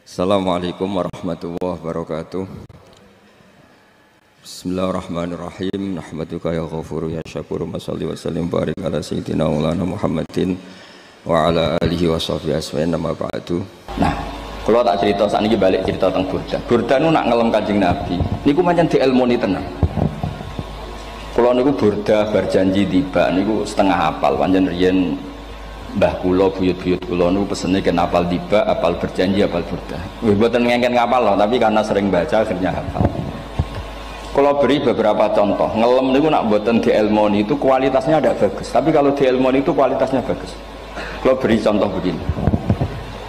Assalamualaikum warahmatullahi wabarakatuh. Bismillahirrahmanirrahim. Nahmaduka ya ghafuru ya syakuru. Mashalli wa sallim barik ala sayyidina maulana Muhammadin wa ala alihi wa sahbihi asma'in nama ba'du. Nah, kalau tak cerita saat ini balik cerita tentang Burda. Burda itu nak ngelem Kanjeng Nabi. Niku pancen diilmoni tenan. Kalau niku Burda berjanji tiba niku setengah hafal pancen riyen mbah kula buyut-buyut kula niku pesene ken apal tiba, apal berjanji, apal Burda. Nggih mboten ngengken ngapal loh, tapi karena sering baca akhirnya hafal. Kalau beri beberapa contoh, ngelem niku nak mboten diilmoni itu kualitasnya ada bagus, tapi kalau diilmoni itu kualitasnya bagus. Kalau beri contoh begini.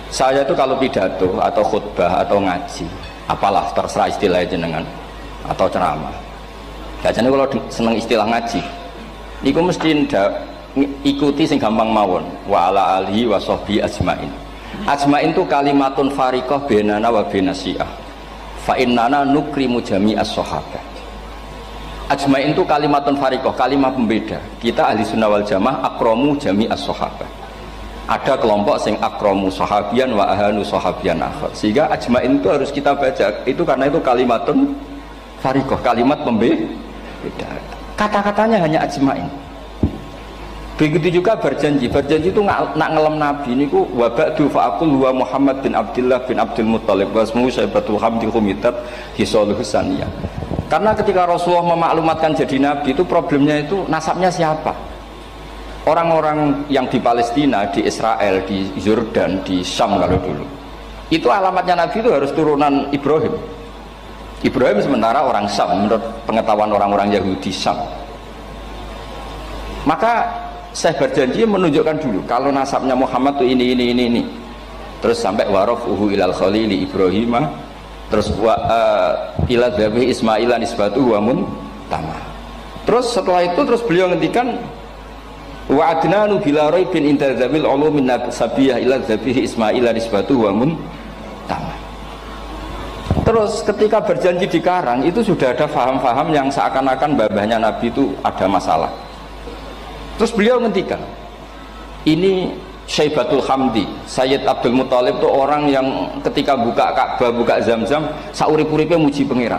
Saya itu kalau pidato atau khutbah atau ngaji, apalah terserah istilah jenengan atau ceramah. Biasanya kalau seneng istilah ngaji, niku mesti ikuti sing gampang mawon wa ala alihi wa sahbihi ajmain. Ajmain itu kalimatun fariqah bainana wa bainas syiah. Fa innana nukrimu jami'as sahabah. Ajmain itu kalimatun fariqah, kalimat pembeda. Kita ahli sunnah wal jamaah akramu jami'as sahabah. Ada kelompok sing akramu sahabian wa ahanu sahabian akhar. Sehingga ajmain itu harus kita baca. Itu karena itu kalimatun fariqah, kalimat pembeda. Kata-katanya hanya ajmain. Begitu juga berjanji. Berjanji itu nak ngelem Nabi niku wa ba'du fa aqul huwa Muhammad bin Abdullah bin Abdul Muttalib wasmu Syaibatul Hamdi Khumitat Hisaluh Saniyah. Karena ketika Rasulullah memaklumatkan jadi Nabi itu problemnya itu nasabnya siapa? Orang-orang yang di Palestina, di Israel, di Yordan, di Syam kalau dulu. Itu alamatnya Nabi itu harus turunan Ibrahim. Ibrahim sementara orang Syam menurut pengetahuan orang-orang Yahudi Syam. Maka saya berjanji menunjukkan dulu kalau nasabnya Muhammad tuh ini. Terus sampai warafuhu ilal khalili Ibrahim, terus ila dzabi Ismailan nisbatu wa muntama. Terus setelah itu terus beliau ngendikan wa adnanu bila raibin inda dzabil ulumin sabiyah ila dzabi Ismailan nisbatu wa muntama. Terus ketika berjanji di Karang itu sudah ada faham-faham yang seakan-akan babahnya Nabi itu ada masalah. Terus beliau ngendikan, ini Syaibatul Hamdi, Sayyid Abdul Muttalib itu orang yang ketika buka Ka'bah, buka Zam-Zam, saurip-uripnya muji pangeran.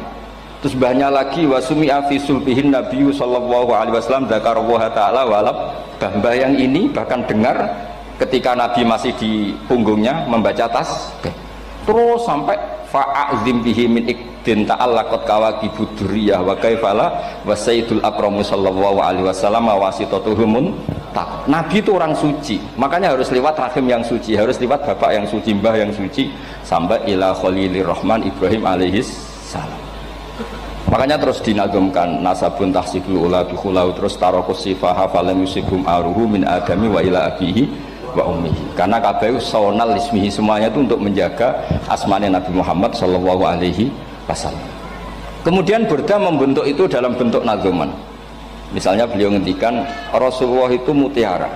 Terus banyak lagi wasumi'a fi sulbihin Nabi sallallahu alaihi wasallam dzakarallaha ta'ala walab. Mbah yang ini bahkan dengar ketika Nabi masih di punggungnya membaca tasbih. Terus sampai fa'azim bihi min ikdin ta'allaqat kawakibud durriyah wa kaifala wa sayyidul akramu sallallahu alaihi wasallam wasitatuhumun tak. Nabi itu orang suci, makanya harus lewat rahim yang suci, harus lewat bapak yang suci, mbah yang suci, sampai ila khalilir rahman Ibrahim alaihis salam. Makanya terus dinagumkan nasabun tahsibul ula bikhulau, terus tarokus sifaha falam yusibum aruhu min adami wa ila abihi wa ummihi. Karena kabeh sonal ismihi, semuanya itu untuk menjaga asmanya Nabi Muhammad sallallahu alaihi wasallam. Kemudian Burda membentuk itu dalam bentuk nazuman. Misalnya beliau ngendikan Rasulullah itu mutiara.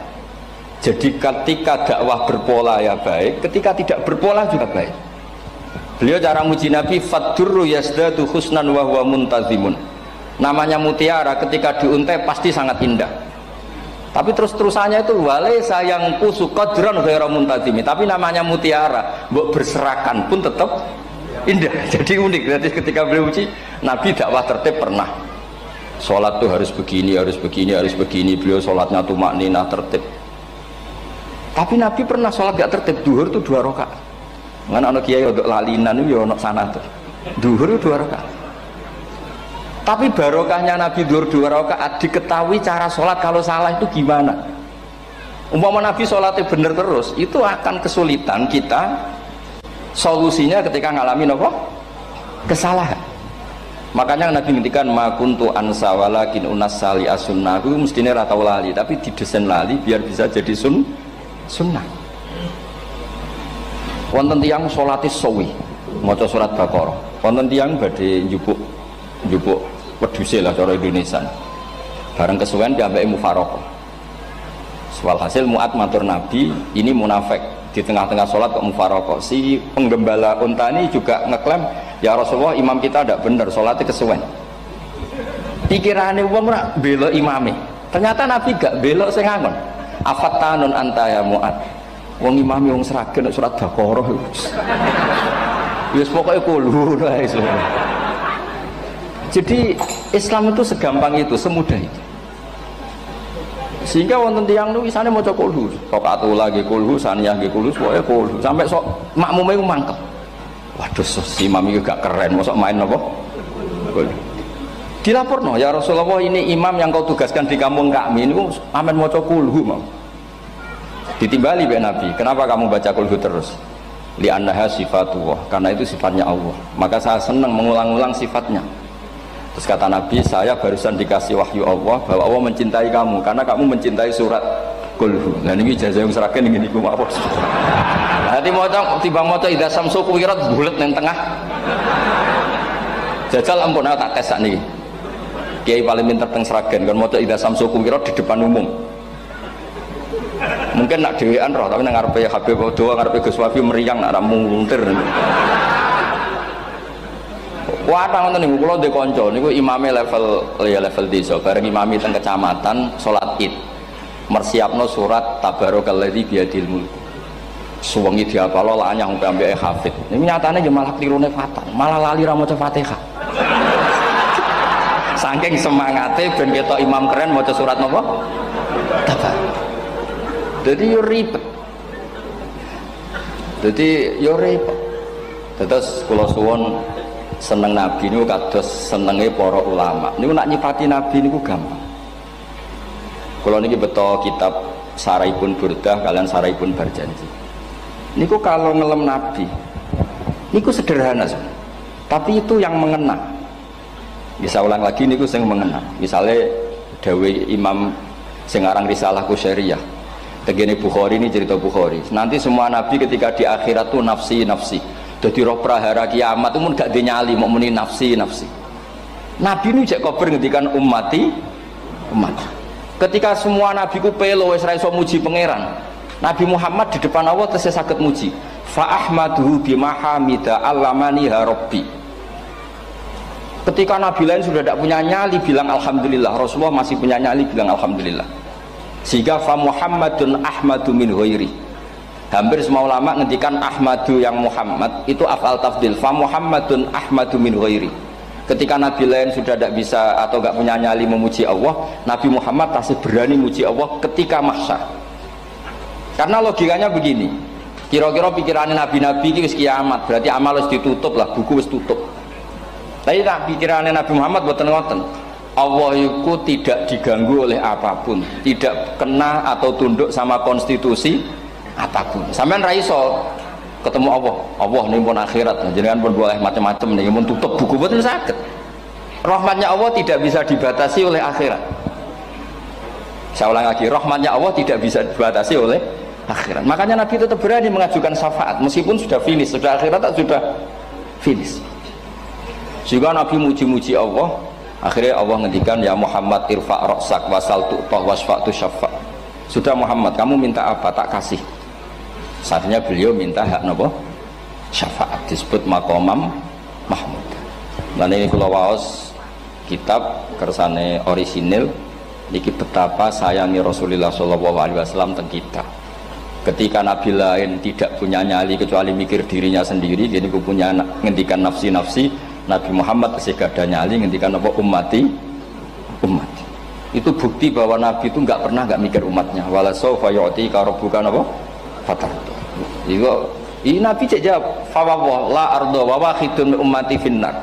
Jadi ketika dakwah berpola ya baik, ketika tidak berpola juga baik. Beliau cara muji Nabi faddurru yazdadu husnan wa huwa muntazimun. Namanya mutiara ketika diuntai pasti sangat indah. Tapi terus-terusannya itu wale sayang kusu qadran ghairu muntazimi. Tapi namanya mutiara, mbok berserakan pun tetap indah. Jadi unik. Berarti ketika beliau uji, Nabi dakwah tertib pernah. Sholat tuh harus begini, harus begini, harus begini. Beliau sholatnya tumakninah tertib. Tapi Nabi pernah sholat gak tertib. Duhur tuh 2 rakaat. Kan anak kiai untuk lalinan itu ya anak sana tuh. Duhur itu 2 rakaat. Tapi barokahnya Nabi Dhuhr 2 rakaat diketahui cara sholat kalau salah itu gimana. Umpama Nabi sholatnya bener terus, itu akan kesulitan kita solusinya ketika ngalamin apa? Kesalahan. Makanya Nabi ngendikan ma kuntu ansa walakin unas sali as-sunnahu, mestine ra tau lali, tapi didesain lali biar bisa jadi sunnah. Wonten tiyang sholate suwi, maca surat Baqarah. Wonten tiyang badhe njupuk wedhuse lah cara Indonesia. Bareng kesuwen diambeki mufaraqah. Walhasil Mu'ad matur Nabi, ini munafik di tengah-tengah sholat kok mufaraqah. Si penggembala unta ini juga ngeklaim, ya Rasulullah imam kita tidak benar, sholatnya kesuwen. Pikirannya wong ora bela imame. Ternyata Nabi gak belok sing ngangon. Afattanun anta ya Mu'ad. Wong imame wong seragen surat Baqarah. Ya pokoknya kulhu. Jadi Islam itu segampang itu, semudah itu. Sehingga wonten tiyang niku isane maca kulhu, rakaat lagi kulhu, saniyah nggih kulhu, pokoke kulhu. Sampai sok makmume ku mangkel. Waduh, si imam iki gak keren, mosok main apa? Kulhu. Dilaporno, ya Rasulullah, ini imam yang kau tugaskan di kampung kami niku amen maca kulhu mau. Ditimbali be Nabi, kenapa kamu baca kulhu terus? Li'annaha sifatullah, karena itu sifatnya Allah. Maka saya senang mengulang-ulang sifatnya. Terus kata Nabi, saya barusan dikasih wahyu Allah bahwa Allah mencintai kamu karena kamu mencintai surat kulhu. Nah ini ijazah yang serahkan ini ku apa? Nanti mau timbang mau idza samsu kuwirat bulet nang tengah. Jajal ampun tak tes sak niki. Kiai paling pinter teng Sragen kan mau idza samsu kuwirat di depan umum. Mungkin nak dhewean roh tapi nang ngarepe Habib Doa ngarepe Gus Wafi meriang nak muntir. Wah, ngoten niku kula ndek kanca niku imame level desa, bareng imami teng kecamatan salat Id. Mersiapno surat Tabarakalladzi biyadil mulk. Suwengi diapalo lanyah sampai ambeke hafid. Niku nyatane ya malah klirune fatal, malah lali ra maca Fatihah. Saking semangate ben ketok imam keren maca surat napa? Tabar. Jadi yo ribet. Terus kula suwun seneng Nabi niku kados senenge para ulama. Niku nak nyifati Nabi niku gampang. Kula niki beto kitab Saraipun Burdah kalian Saraipun Barjanji. Niku kalau ngelem Nabi niku sederhana sebenarnya. Tapi itu yang mengena. Bisa ulang lagi niku sing mengena. Misalnya dawuh Imam sing aran Risalah Qusyariyah. Tegene Bukhari ini cerita Bukhari. Nanti semua nabi ketika di akhirat tuh nafsi. Jadi roh prahara kiamat itu pun gak dinyali mau muni nafsi. Nabi ini cek kober ngendikan umat. Ketika semua nabi ku pelo wis ra iso muji pangeran, Nabi Muhammad di depan Allah tesih saged muji. Fa ahmaduhu bimahamida allamani rabbi. Ketika nabi lain sudah tidak punya nyali bilang alhamdulillah, Rasulullah masih punya nyali bilang alhamdulillah. Sehingga fa Muhammadun ahmadu min ghairi. Hampir semua ulama ngendikan Ahmadu yang Muhammad itu afal tafdil. Fa Muhammadun Ahmadu min ghairi. Ketika nabi lain sudah tidak bisa atau tidak punya nyali memuji Allah, Nabi Muhammad masih berani memuji Allah ketika mahsyar. Karena logikanya begini. Kira-kira pikirannya nabi-nabi itu kiamat, berarti amal harus ditutup lah, buku harus tutup. Tapi pikirannya Nabi Muhammad boten-boten. Allah itu tidak diganggu oleh apapun, tidak kena atau tunduk sama konstitusi apapun. Sampean ra iso ketemu Allah ning pun akhirat, jenengan pun boleh macam-macam ning pun tutup buku boten saged. Rahmatnya Allah tidak bisa dibatasi oleh akhirat. Saya ulang lagi, rahmatnya Allah tidak bisa dibatasi oleh akhirat. Makanya Nabi tetap berani mengajukan syafaat meskipun sudah finish, sudah akhirat sudah finish. Juga Nabi muji-muji Allah, akhirnya Allah ngendikan ya Muhammad irfa' ra'sak wasal tu'tah wasfa'tu syafa'. Sudah Muhammad, kamu minta apa tak kasih. Saatnya beliau minta hak nopo syafaat, disebut maqamam mahmud. Lan ini kula waos kitab kersane orisinil niki betapa sayangi Rasulullah sallallahu alaihi wasallam teng kita. Ketika nabi lain tidak punya nyali kecuali mikir dirinya sendiri, jadi punya ngendikan nafsi, Nabi Muhammad masih gak ada nyali ngendikan apa umat. Itu bukti bahwa Nabi itu nggak pernah nggak mikir umatnya. Wala sawfa yu'tika rabbuka apa? Fatardu. Ini Nabi cek jawab, fawwah la ardo wa wahidun ummati finnar.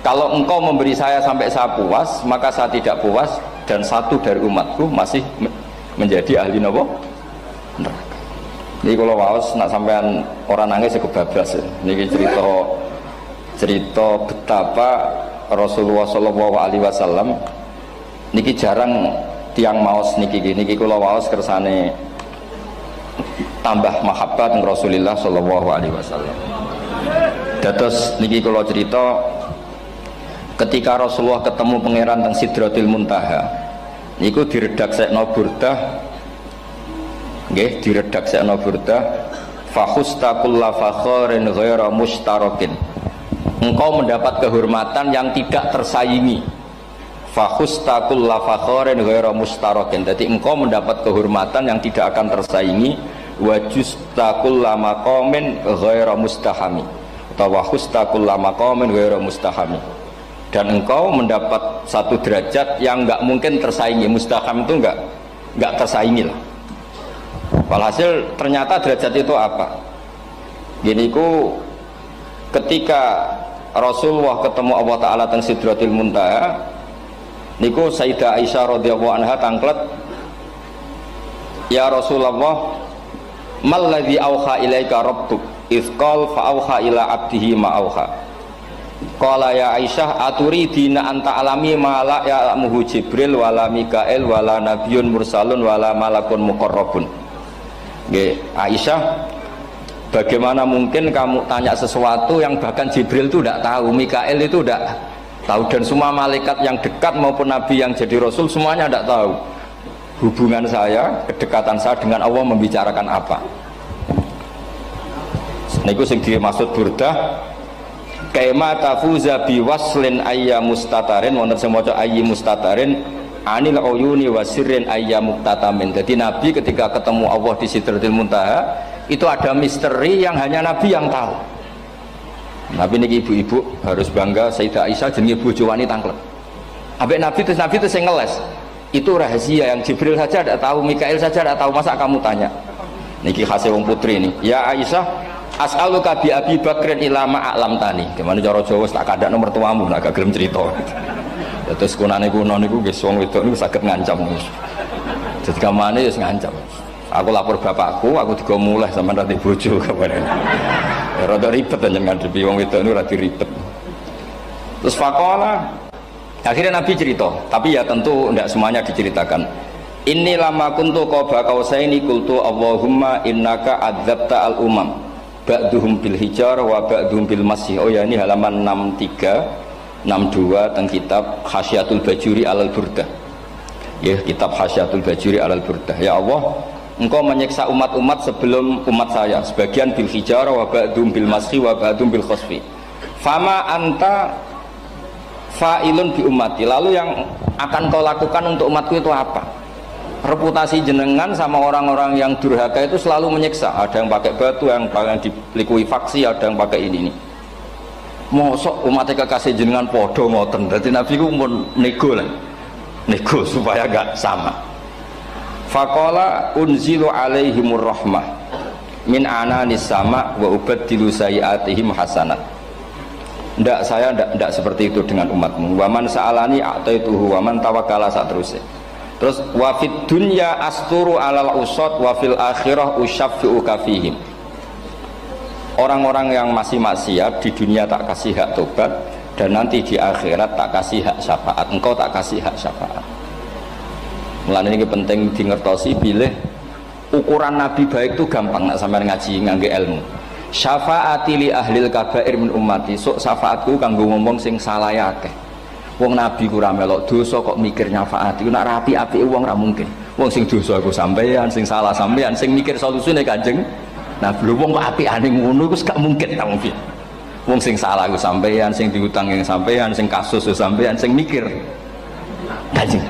Kalau engkau memberi saya sampai saya puas, maka saya tidak puas dan satu dari umatku masih menjadi ahli neraka. Ini kalau waos nak sampean orang nangis kebablas. Ini cerita betapa Rasulullah Shallallahu Alaihi Wasallam. Niki jarang tiang maos niki kula waos kersane tambah mahabbat dengan Rasulullah sallallahu alaihi wasallam. Dados niki kula cerita ketika Rasulullah ketemu pangeran teng Sidratil Muntaha niku diredaksekno burdah nggih diredaksekno burdah fakhusta kulla fakharin ghaira mustarakin. Engkau mendapat kehormatan yang tidak tersaingi. Fakhusta kulla fakharin ghaira mustarakin. Jadi engkau mendapat kehormatan yang tidak akan tersaingi. Wajusta kulla maqamin ghaira mustahami. utawa khusta kullama qaumin ghairu mustahami, dan engkau mendapat satu derajat yang enggak mungkin tersaingi. Mustaham itu enggak tersaingi lah. Walhasil ternyata derajat itu apa? Gini ku ketika Rasulullah ketemu Allah Ta'ala teng Sidratil Muntaha niku Sayyidah Aisyah radhiyallahu anha tangklet, ya Rasulullah, mal ladzi auha ilaika rabbuk idz qala fa auha ila abdihi ma auha. Qala ya Aisyah aturidina anta alami ma la ya'lamuhu Jibril wala Mikail wala nabiyyun mursalun wala malakun muqarrabun. Nggih, Aisyah, bagaimana mungkin kamu tanya sesuatu yang bahkan Jibril itu tidak tahu, Mikail itu tidak tahu, dan semua malaikat yang dekat maupun nabi yang jadi rasul semuanya tidak tahu hubungan saya, kedekatan saya dengan Allah membicarakan apa. Niku sing dimaksud Burdah, kaima tafuza biwaslin ayya mustatarin, wonten sing maca ayyi mustatarin anil uyuni wasirrin ayya muktatamin. Jadi Nabi ketika ketemu Allah di Sidratil Muntaha itu ada misteri yang hanya Nabi yang tahu. Nabi niki ibu-ibu harus bangga, Sayyidah Aisyah jenenge bojo wanita tanglet. Ambek Nabi itu sing ngeles. Itu rahasia yang Jibril saja tidak tahu, Mikail saja tidak tahu, masa kamu tanya? Niki khase wong putri ini. Ya Aisyah, as'aluka bi Abi Bakrin ilama a'lam tani. Gimana cara Jawa tak kadak nomor tuamu nak gak gelem cerita. Terus kunane kuno niku nggih wong wedok niku saged ngancam. Jadi kamane wis ngancam. Aku lapor bapakku, aku juga mulai sama nanti bojo kabarane. Ya rada ribet njenengan ngadepi wong wedok niku rada ribet. Terus faqala, akhirnya Nabi cerita, tapi ya tentu tidak semuanya diceritakan. Inni lama kuntu qaba qausaini qultu Allahumma innaka adzabta al umam ba'duhum bil hijar wa ba'duhum bil masih. Oh ya, ini halaman 63 62 tentang kitab Hasyiatul Bajuri alal Burdah. Ya, kitab Hasyiatul Bajuri alal Burdah. Ya Allah, engkau menyiksa umat-umat sebelum umat saya, sebagian bil hijar wa ba'duhum bil masih wa ba'duhum bil khasfi. Fama anta fa'ilun bi ummati, lalu yang akan kau lakukan untuk umatku itu apa? Reputasi jenengan sama orang-orang yang durhaka itu selalu menyiksa. Ada yang pakai batu, yang dilikuifaksi, ada yang pakai ini. Mosok umatnya kekasih jenengan podo ngoten. Jadi Nabi ku mun nego lah, nego supaya gak sama. Faqala unzilu alaihimur rahmah min ananis sama wa ubaddilu sayiatihim hasanat. Ndak, saya ndak seperti itu dengan umatmu. Waman sa'alani a'taituhu waman tawakkala saterusé. Terus wa fid dunya asturu alal usad wa fil akhirah usyaffi'u kafihim. Orang-orang yang masih maksiat di dunia tak kasih hak tobat, dan nanti di akhirat tak kasih hak syafaat. Engkau tak kasih hak syafaat. Mulane ini penting dingertosi, bilih ukuran Nabi baik itu gampang nak sampean ngaji ngangge ilmu. Syafaati li ahlil kabair min ummati, sok syafaatku kanggo ngomong sing salah akeh. Wong Nabi ku ora melok dosa kok mikir nyafaati, nak rapi-apike wong ora mungkin. Wong sing dosa iku sampean, sing salah sampean, sing mikir solusine Kanjeng Nabi. Wong kok apikane ngono iku gak mungkin ta wong. Wong sing salah iku sampean, sing diutang yang sampean, sing kasus yo sampean, sing mikir Kanjeng.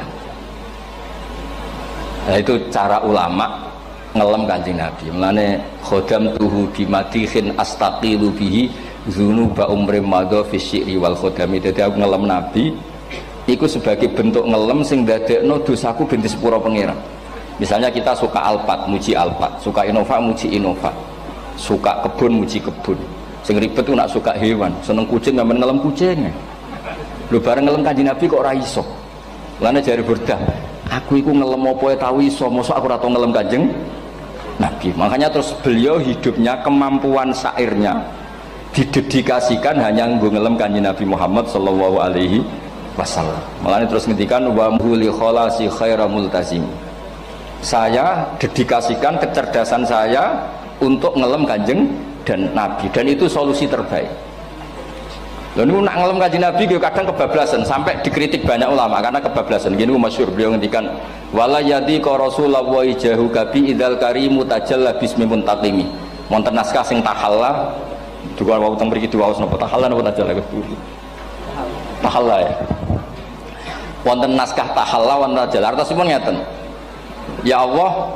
Nah, itu cara ulama ngelem Kanjeng Nabi. Mulane khodam tuhu bimadikhin astaqilu bihi dzunuba umrim madha fi syi'ri wal khodami. Dadi aku ngelem Nabi iku sebagai bentuk ngelem sing dadekno dosaku ben disepuro pangeran. Misalnya kita suka Alphard, muji Alphard, suka Innova, muji Innova, suka kebun, muji kebun. Sing ribet tuh nak suka hewan, seneng kucing nggak ngelem kucingnya. Lu bareng ngelem Kanjeng Nabi kok ora iso. Lane jari Burdah, aku iku ngelem apa tau iso, mosok aku ora tau ngelem Kanjeng Nabi. Makanya terus beliau hidupnya, kemampuan syairnya didedikasikan hanya nggo ngelem Kanjeng Nabi Muhammad sallallahu alaihi wasallam. Makanya terus ngendikan wa muhli kholasi khaira multazim. Saya dedikasikan kecerdasan saya untuk ngelem Kanjeng dan Nabi, dan itu solusi terbaik. Lalu nak ngelem Kanjeng Nabi kadang kebablasan, sampai dikritik banyak ulama karena kebablasan. Gini masyhur beliau ngendikan wala yadi ka rasulullah wa ijahu kabi idzal karimu tajalla bismi muntaqimi. Wonten naskah sing tahalla juga wau teng mriki diwaos napa tahalla napa tajalla keburu. Tahalla ya. Wonten naskah tahalla wonten tajalla. Artosipun ngeten. Ya Allah,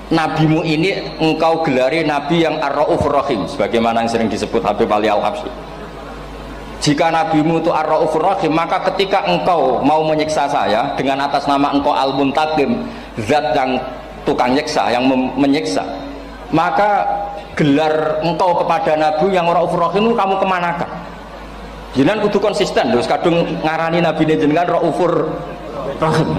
nabimu ini engkau gelari nabi yang ar-raufur rahim, sebagaimana yang sering disebut Habib Ali Al-Habsyi. Jika nabimu itu ar-raufur rahim, maka ketika engkau mau menyiksa saya dengan atas nama engkau al-muntaqim, zat yang tukang nyiksa, yang menyiksa, maka gelar engkau kepada nabi yang raufur rahim itu kamu kemanakan? Jenengan kudu konsisten, terus kadung ngarani nabi ini jenengan raufur rahim.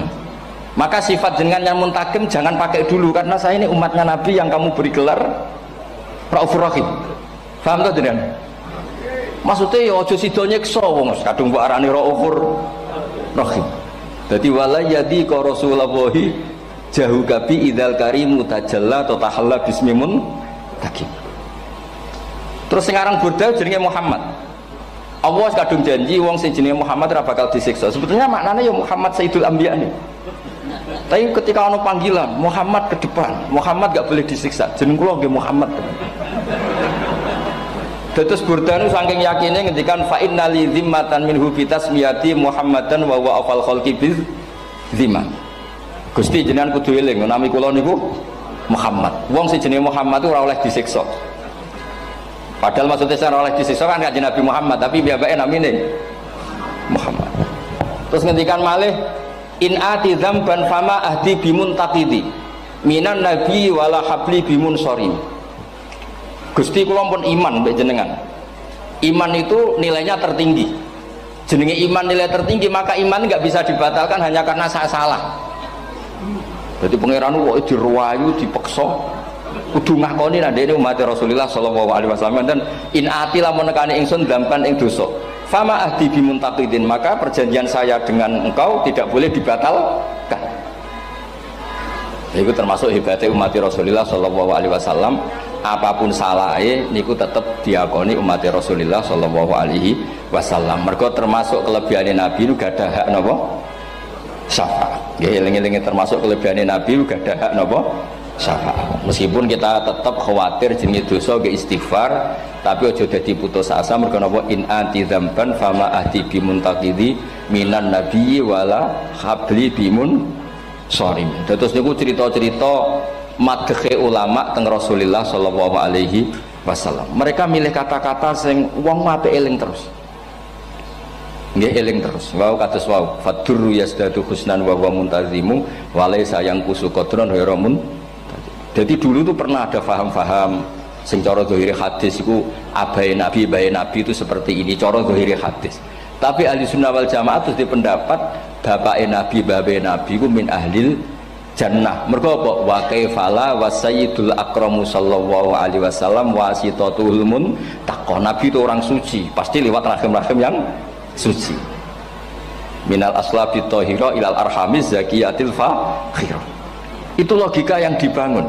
Maka sifat jenengan yang muntakim jangan pakai dulu, karena saya ini umatnya nabi yang kamu beri gelar raufur rahim. Paham tuh jenengan? Maksudnya ya ojo sido nyiksa wong kadung mbok arani raufur rahim. Dadi wala yadi ka Rasulullah jahu kabi idzal karimu tajalla ta tahalla bismimun takim. Terus sekarang Burda jenenge Muhammad. Allah kadung janji wong sing jenenge Muhammad ora bakal disiksa. Sebetulnya maknanya ya Muhammad Sayyidul Anbiya nih. Tapi ketika ono panggilan Muhammad ke depan, Muhammad gak boleh disiksa. Jeneng kula nggih Muhammad. Terus Burdanu saking yakinnya ngendikan fa inna li zimmatan minhu bi tasmiyati Muhammadan wa huwa afal khalqi bi zimma. Gusti jenengan kudu eling nami kula niku Muhammad. Wong sing jenenge Muhammad ora oleh disiksa. Padahal maksudnya ora oleh disiksa kan kanjeng Nabi Muhammad, tapi biabake namine Muhammad. Terus ngendikan malih in ati dzamban fama ahdi bimun taqidi minan nabi wala habli bimun sorim. Gusti kula pun iman mbek jenengan. Iman itu nilainya tertinggi. Jenenge iman nilai tertinggi, maka iman nggak bisa dibatalkan hanya karena saya salah. Jadi pangeran kok diruwayu, dipeksa, kudu ngakoni nek dene umat Rasulullah sallallahu alaihi wasallam dan in ati lamun nekani ingsun dampan ing dosa. Fama ahdi bimuntaqidin, maka perjanjian saya dengan engkau tidak boleh dibatalkan. Itu termasuk hebatnya umat Rasulullah sallallahu alaihi wasallam. Apapun salahnya niku tetap diakoni umat Rasulullah sallallahu alaihi wasallam. Mergo termasuk kelebihan Nabi nu gadah hak napa? Syafaat. Nggih eling-eling termasuk kelebihan Nabi nu gadah hak napa? Syafaat. Meskipun kita tetap khawatir jenenge dosa ge istighfar, tapi aja dadi putus asa mergo napa in anti dzamban fama ahdi bimuntaqidi minan nabiyyi wala habli bimun sorim. Terus niku cerita-cerita madhe ulama teng Rasulullah sallallahu alaihi wasallam. Mereka milih kata-kata sing wong apik eling terus. Nggih eling terus. Wau kados wau fadurru yasdadu husnan wa huwa muntazimu wa laysa yanqusu qadran ghairu mun. Jadi dulu itu pernah ada faham-faham sing cara zahiri hadis iku abai nabi itu seperti ini cara zahiri hadis. Tapi ahli sunnah wal jamaah itu di pendapat bapake nabi babe nabi iku min ahlil jannah. Mergo apa? Wa kaifala wa sayyidul akramu sallallahu alaihi wasallam wasitatul muntaqah. Nabi itu orang suci, pasti lewat rahim-rahim yang suci. Minal aslabi thahira ilal arhamiz zakiyatil fakhirah. Itu logika yang dibangun.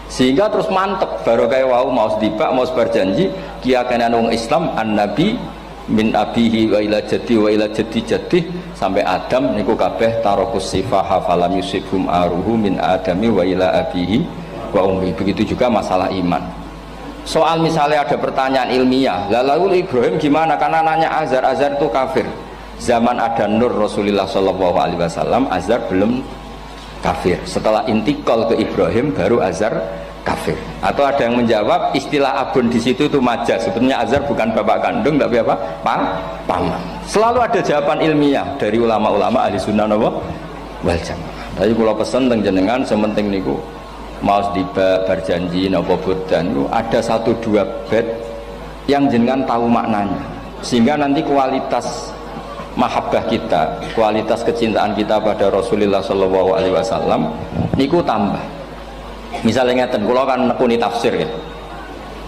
Sehingga terus mantep baru kayak wau mau sedibak mau berjanji kiyakan wong Islam an-nabi min abihi wa ila jaddi wa ila jaddi jaddi sampai Adam niku kabeh tarokus sifaha falam yusibhum aruhu min adami wa ila abihi wa ummi. Begitu juga masalah iman. Soal misalnya ada pertanyaan ilmiah, lalu Ibrahim gimana? Karena nanya Azar itu kafir. Zaman ada Nur Rasulullah sallallahu alaihi wasallam Azar belum kafir. Setelah intikal ke Ibrahim baru Azar kafir. Atau ada yang menjawab istilah abun di situ itu majaz. Sebetulnya Azar bukan bapak kandung tapi apa? Paman. Selalu ada jawaban ilmiah dari ulama-ulama ahli sunnah wal jamaah. Tapi kalau pesen teng jenengan sementing niku mau berjanji napa bodan niku ada 1-2 bait yang jenengan tahu maknanya. Sehingga nanti kualitas mahabbah kita, kualitas kecintaan kita pada Rasulullah sallallahu alaihi wasallam niku tambah. Misalnya ngeten, kula kan nekuni tafsir ya.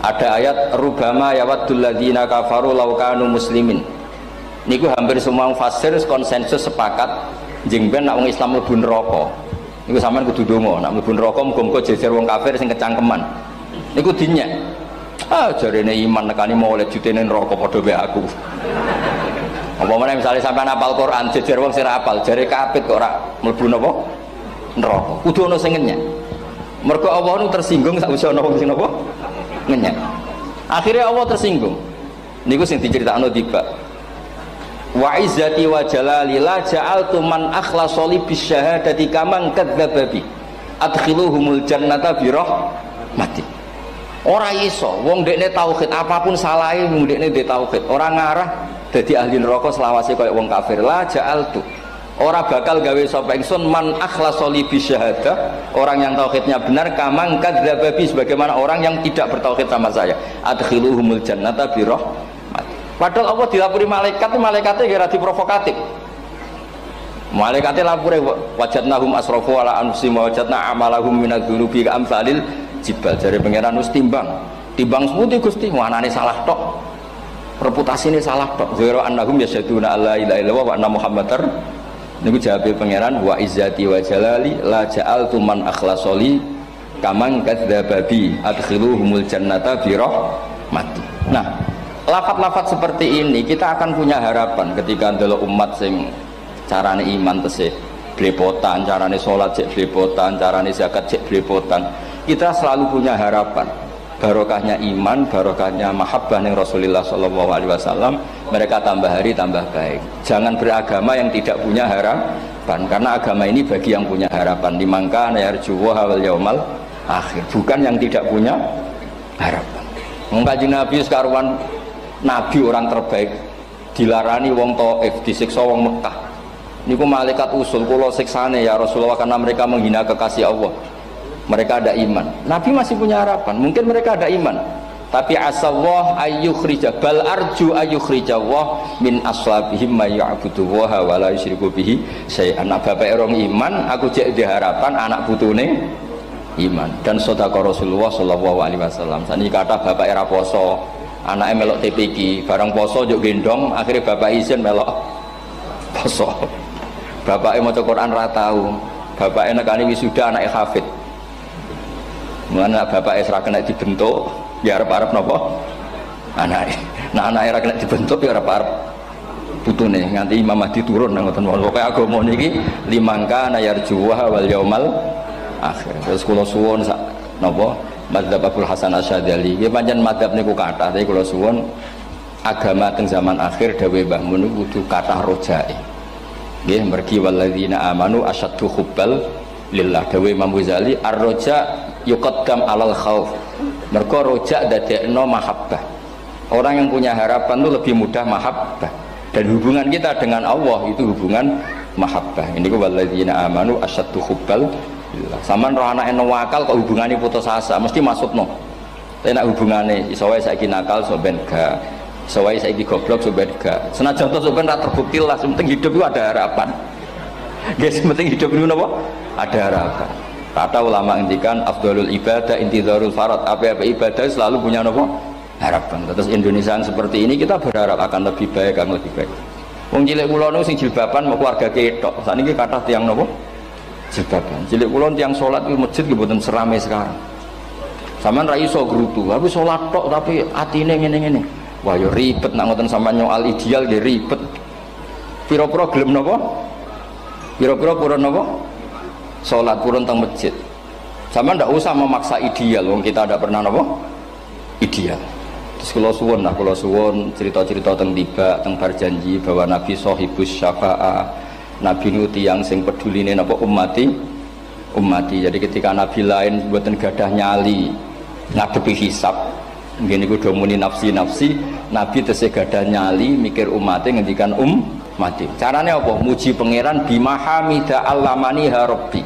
Ada ayat rubama yawaddul ladzina kafaru law kanu muslimin. Niku hampir semua fasir konsensus sepakat jeng ben nek wong Islam mlebu neraka. Niku sampean kudu donga, nek mlebu neraka muga-muga jejer wong kafir sing kecangkeman. Niku dinyek. Ah jarene iman nekani mau oleh jutene neraka padha wae aku. Apa meneh misalnya sampean hafal Quran jejer wong sing ora hafal, jare kapit kok ora mlebu napa? Neraka. Kudu ana sing ngenyek. Mergo Allah nu tersinggung sak wis ana wong sing napa ngenyek. Akhirnya Allah tersinggung. Niku sing diceritakno tiba. Wa izzati wa jalali la ja'altu man akhlasa li bisyahadati kaman kadzdzababi. adkhiluhumul jannata bi rahmati. Ora iso wong dekne tauhid apapun salahe wong dekne ndek tauhid ora ngarah dadi ahli neraka selawase kaya wong kafir. La ja'altu, ora bakal gawe sapa ingsun man akhlasa li bi syahadah, orang yang tauhidnya benar, kamang kadzdzaba bi, sebagaimana orang yang tidak bertauhid sama saya. Adkhiluhumul jannata bi rahmati. Padahal Allah dilapuri malaikat, malaikatnya kira diprovokatif. Malaikatnya lapure wajadnahum asrafu ala anfusihim wa wajadna amalahum minadz-dzunubi ka amsalil jibal. Jare pangeran wis timbang seputi Gusti, manane salah tok, reputasine salah tok. Ghairu annahum yasyaduna alla ilaha illallah wa anna muhammadar. Niku jawabe pangeran wa izzati wa jalali la ja'altu man akhlasoli kamang kadzababi adkhiluhumul jannata bi rahmati. Nah, lafaz-lafaz seperti ini kita akan punya harapan ketika ndelok umat sing carane iman tesih blepotan, carane sholat cek blepotan, carane zakat cek blepotan. Kita selalu punya harapan barokahnya iman, barokahnya mahabbah ning Rasulullah sallallahu alaihi wasallam, mereka tambah hari tambah baik. Jangan beragama yang tidak punya harapan, karena agama ini bagi yang punya harapan. Dimangka yarjuwa wal yaumal akhir, bukan yang tidak punya harapan. Kanjeng Nabi sekaruan nabi orang terbaik dilarani wong Taif, disiksa wong Mekah. Niku malaikat usul kula siksane ya Rasulullah, karena mereka menghina kekasih Allah. Mereka ada iman. Nabi masih punya harapan. Mungkin mereka ada iman, tapi asallah ayyukhrija bal arju ayyukhrijawah min aslabihim may ya'budullaha wa la yusyriku bihi syai'an. Anak bapak orang iman, aku cek di harapan anak putune iman. Dan sedekah Rasulullah sallallahu alaihi wasallam. Saniki kata bapak era poso, anaknya melok TPQ, bareng poso juk gendong, akhirnya bapak izin melok poso. Bapaknya maca Quran ra tau, bapaknya nekani wisuda anake hafid. Mulane bapaknya ora kena dibentuk, ya arep-arep napa? Anake. Nah anake ora kena dibentuk ya arep-arep putune nganti Imam Mahdi turun ngoten wae. Pokoke agama niki limangka yarjuwa wal yaumal akhir. Terus kula suwun sak napa? Madzhab Abdul Hasan Asyadzali. Nggih pancen madzhab niku kathah, tapi kula suwun agama teng zaman akhir dawuh Mbah Mun kudu kathah rojae. Nggih mergi walladzina amanu asyaddu hubbal lillah. Dawuh Imam Ghazali ar-roja yuqaddam alal khauf. Mergo roja dadekno mahabbah. Orang yang punya harapan itu lebih mudah mahabbah. Dan hubungan kita dengan Allah itu hubungan mahabbah. Ini ku walladzina amanu asyaddu hubbal lillah. Sampeyan roh anake nawakal kok hubungane putus asa, mesti maksudno. Tapi nek hubungane iso wae saiki nakal so ben gak, iso wae saiki goblok so ben gak. Senajan to ben ra terbukti lah, penting hidup itu ada harapan. Guys, penting hidup itu napa? Ada harapan. Kata ulama ngendikan afdhalul ibadah intizarul farad. Apa-apa ibadah selalu punya napa? Harapan. Terus Indonesia yang seperti ini kita berharap akan lebih baik, akan lebih baik. Wong cilik kula niku sing jilbaban mau keluarga ketok. Sakniki kathah tiyang napa? Jilbaban. Cilik kula tiyang salat di masjid nggih mboten serame sekarang. Sampeyan ra iso grutu, tapi salat tok tapi atine ngene-ngene. Wah ya ribet nak ngoten sampeyan nyoal ideal nggih ribet. Pira-pira gelem napa? Pira-pira purun napa? Salat purun teng masjid. Sampeyan ndak usah memaksa ideal, wong kita ndak pernah napa? Ideal. Terus kula suwun cerita-cerita teng tiba teng berjanji bahwa Nabi sahibus syafa'ah. Nabi nu tiyang sing peduline napa ummati. Jadi ketika Nabi lain mboten gadah nyali ngadepi hisab, nggih niku do muni nafsi, Nabi tesih gadah nyali mikir umate ngendikan mati. Carane apa? Muji pangeran bimahamida allamani rabbi.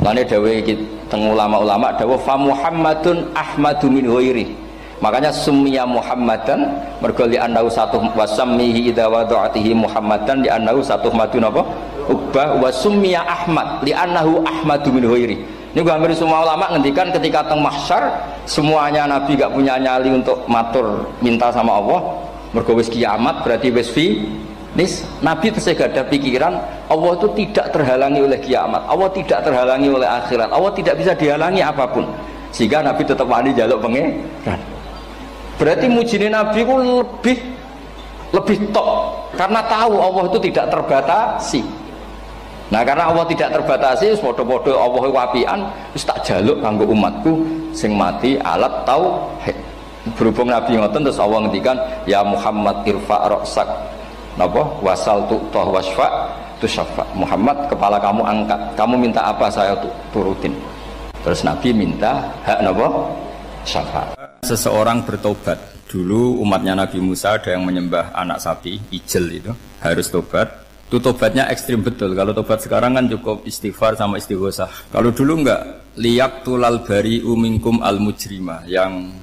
Lane dawuh iki teng ulama-ulama dawuh fa Muhammadun ahmadu min ghairi. Makanya summiya Muhammadan mergo li annahu satu wasammihi idza wada'atihi Muhammadan li annahu satu madun apa? Ubah wa summiya Ahmad li annahu ahmadu min ghairi. Ini hampir semua ulama ngendikan ketika teng mahsyar semuanya Nabi gak punya nyali untuk matur minta sama Allah. Mergo wis kiamat berarti wis finis. Nabi tesih gak ada pikiran Allah itu tidak terhalangi oleh kiamat. Allah tidak terhalangi oleh akhirat. Allah tidak bisa dihalangi apapun. Sehingga Nabi tetap wani jaluk pangeran. Berarti mujine Nabi ku lebih top karena tahu Allah itu tidak terbatasi. Nah karena Allah tidak terbatasi, podo-podo Allah wapian, wis tak jaluk kanggo umatku sing mati alat tauhid. Berhubung Nabi ngoten terus Allah ngendikan ya Muhammad irfa' ra'sak napa wasal tu'tah wasfa tusyafa. Muhammad, kepala kamu angkat, kamu minta apa saya turutin. Terus Nabi minta hak napa? Syafaat. Seseorang bertobat. Dulu umatnya Nabi Musa ada yang menyembah anak sapi, ijel itu, harus tobat. Itu tobatnya ekstrim betul. Kalau tobat sekarang kan cukup istighfar sama istighosah. Kalau dulu enggak, liyak tulal bari umingkum al mujrima, yang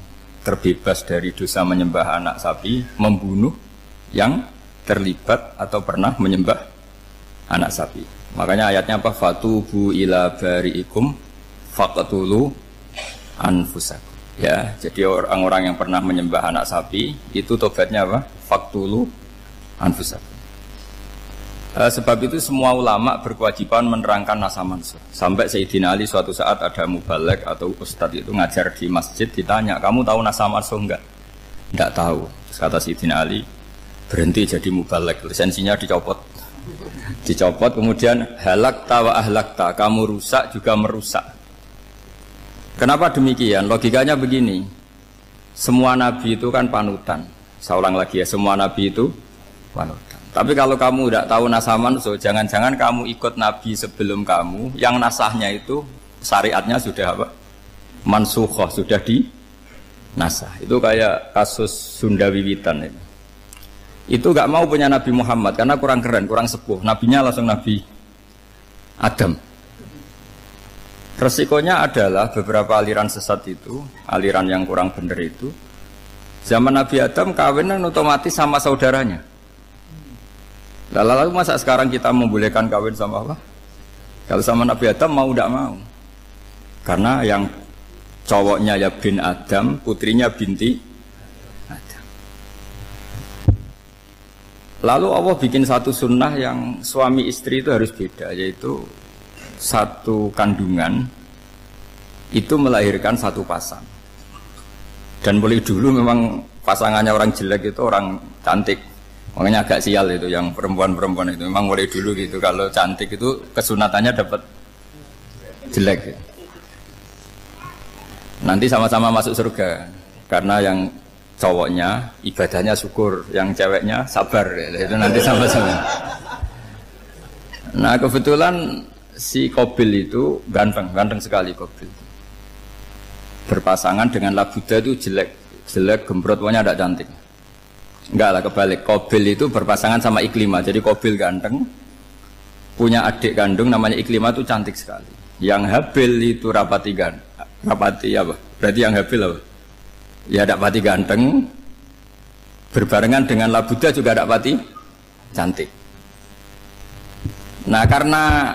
terbebas dari dosa menyembah anak sapi, membunuh yang terlibat atau pernah menyembah anak sapi. Makanya ayatnya apa? Fatubu ila bari'ikum faqtulu anfusakum. Ya, jadi orang-orang yang pernah menyembah anak sapi itu tobatnya apa? Faqtulu anfusakum. Sebab itu semua ulama berkewajiban menerangkan nasa mansur. Sampai Sayyidina Ali suatu saat ada mubalek atau ustadz itu ngajar di masjid, ditanya, kamu tahu nasa mansur enggak? Enggak tahu. Terus kata Sayyidina Ali, berhenti jadi mubalek, lisensinya dicopot. Dicopot, kemudian halakta wa ahlakta, kamu rusak juga merusak. Kenapa demikian? Logikanya begini, semua nabi itu kan panutan. Saya ulang lagi ya, semua nabi itu panutan. Tapi kalau kamu tidak tahu nasaman, so jangan-jangan kamu ikut nabi sebelum kamu, yang nasahnya itu syariatnya sudah apa? Mansukhoh, sudah di nasah. Itu kayak kasus Sunda Wiwitan ini. Itu gak mau punya Nabi Muhammad karena kurang keren, kurang sepuh. Nabinya langsung Nabi Adam. Resikonya adalah beberapa aliran sesat itu, aliran yang kurang benar itu, zaman Nabi Adam kawinan otomatis sama saudaranya. Lalu masa sekarang kita membolehkan kawin sama apa? Kalau sama Nabi Adam mau tidak mau. Karena yang cowoknya ya bin Adam, putrinya binti Adam. Lalu Allah bikin satu sunnah yang suami istri itu harus beda, yaitu satu kandungan itu melahirkan satu pasang. Dan mulai dulu memang pasangannya orang jelek itu orang cantik. Makanya agak sial itu yang perempuan-perempuan itu. Memang mulai dulu gitu, kalau cantik itu kesunatannya dapat jelek gitu. Nanti sama-sama masuk surga. Karena yang cowoknya ibadahnya syukur, yang ceweknya sabar gitu. Itu nanti sama-sama. Nah kebetulan si Qabil itu ganteng sekali Qabil. Berpasangan dengan Labuda itu jelek gembrot, pokoknya tidak cantik. Enggak lah, kebalik. Qabil itu berpasangan sama Iklimah. Jadi Qabil ganteng, punya adik kandung namanya Iklimah itu cantik sekali. Yang Habil itu rapati apa? Berarti yang Habil apa? Ya dapati ganteng, berbarengan dengan Labuda juga dapati cantik. Nah karena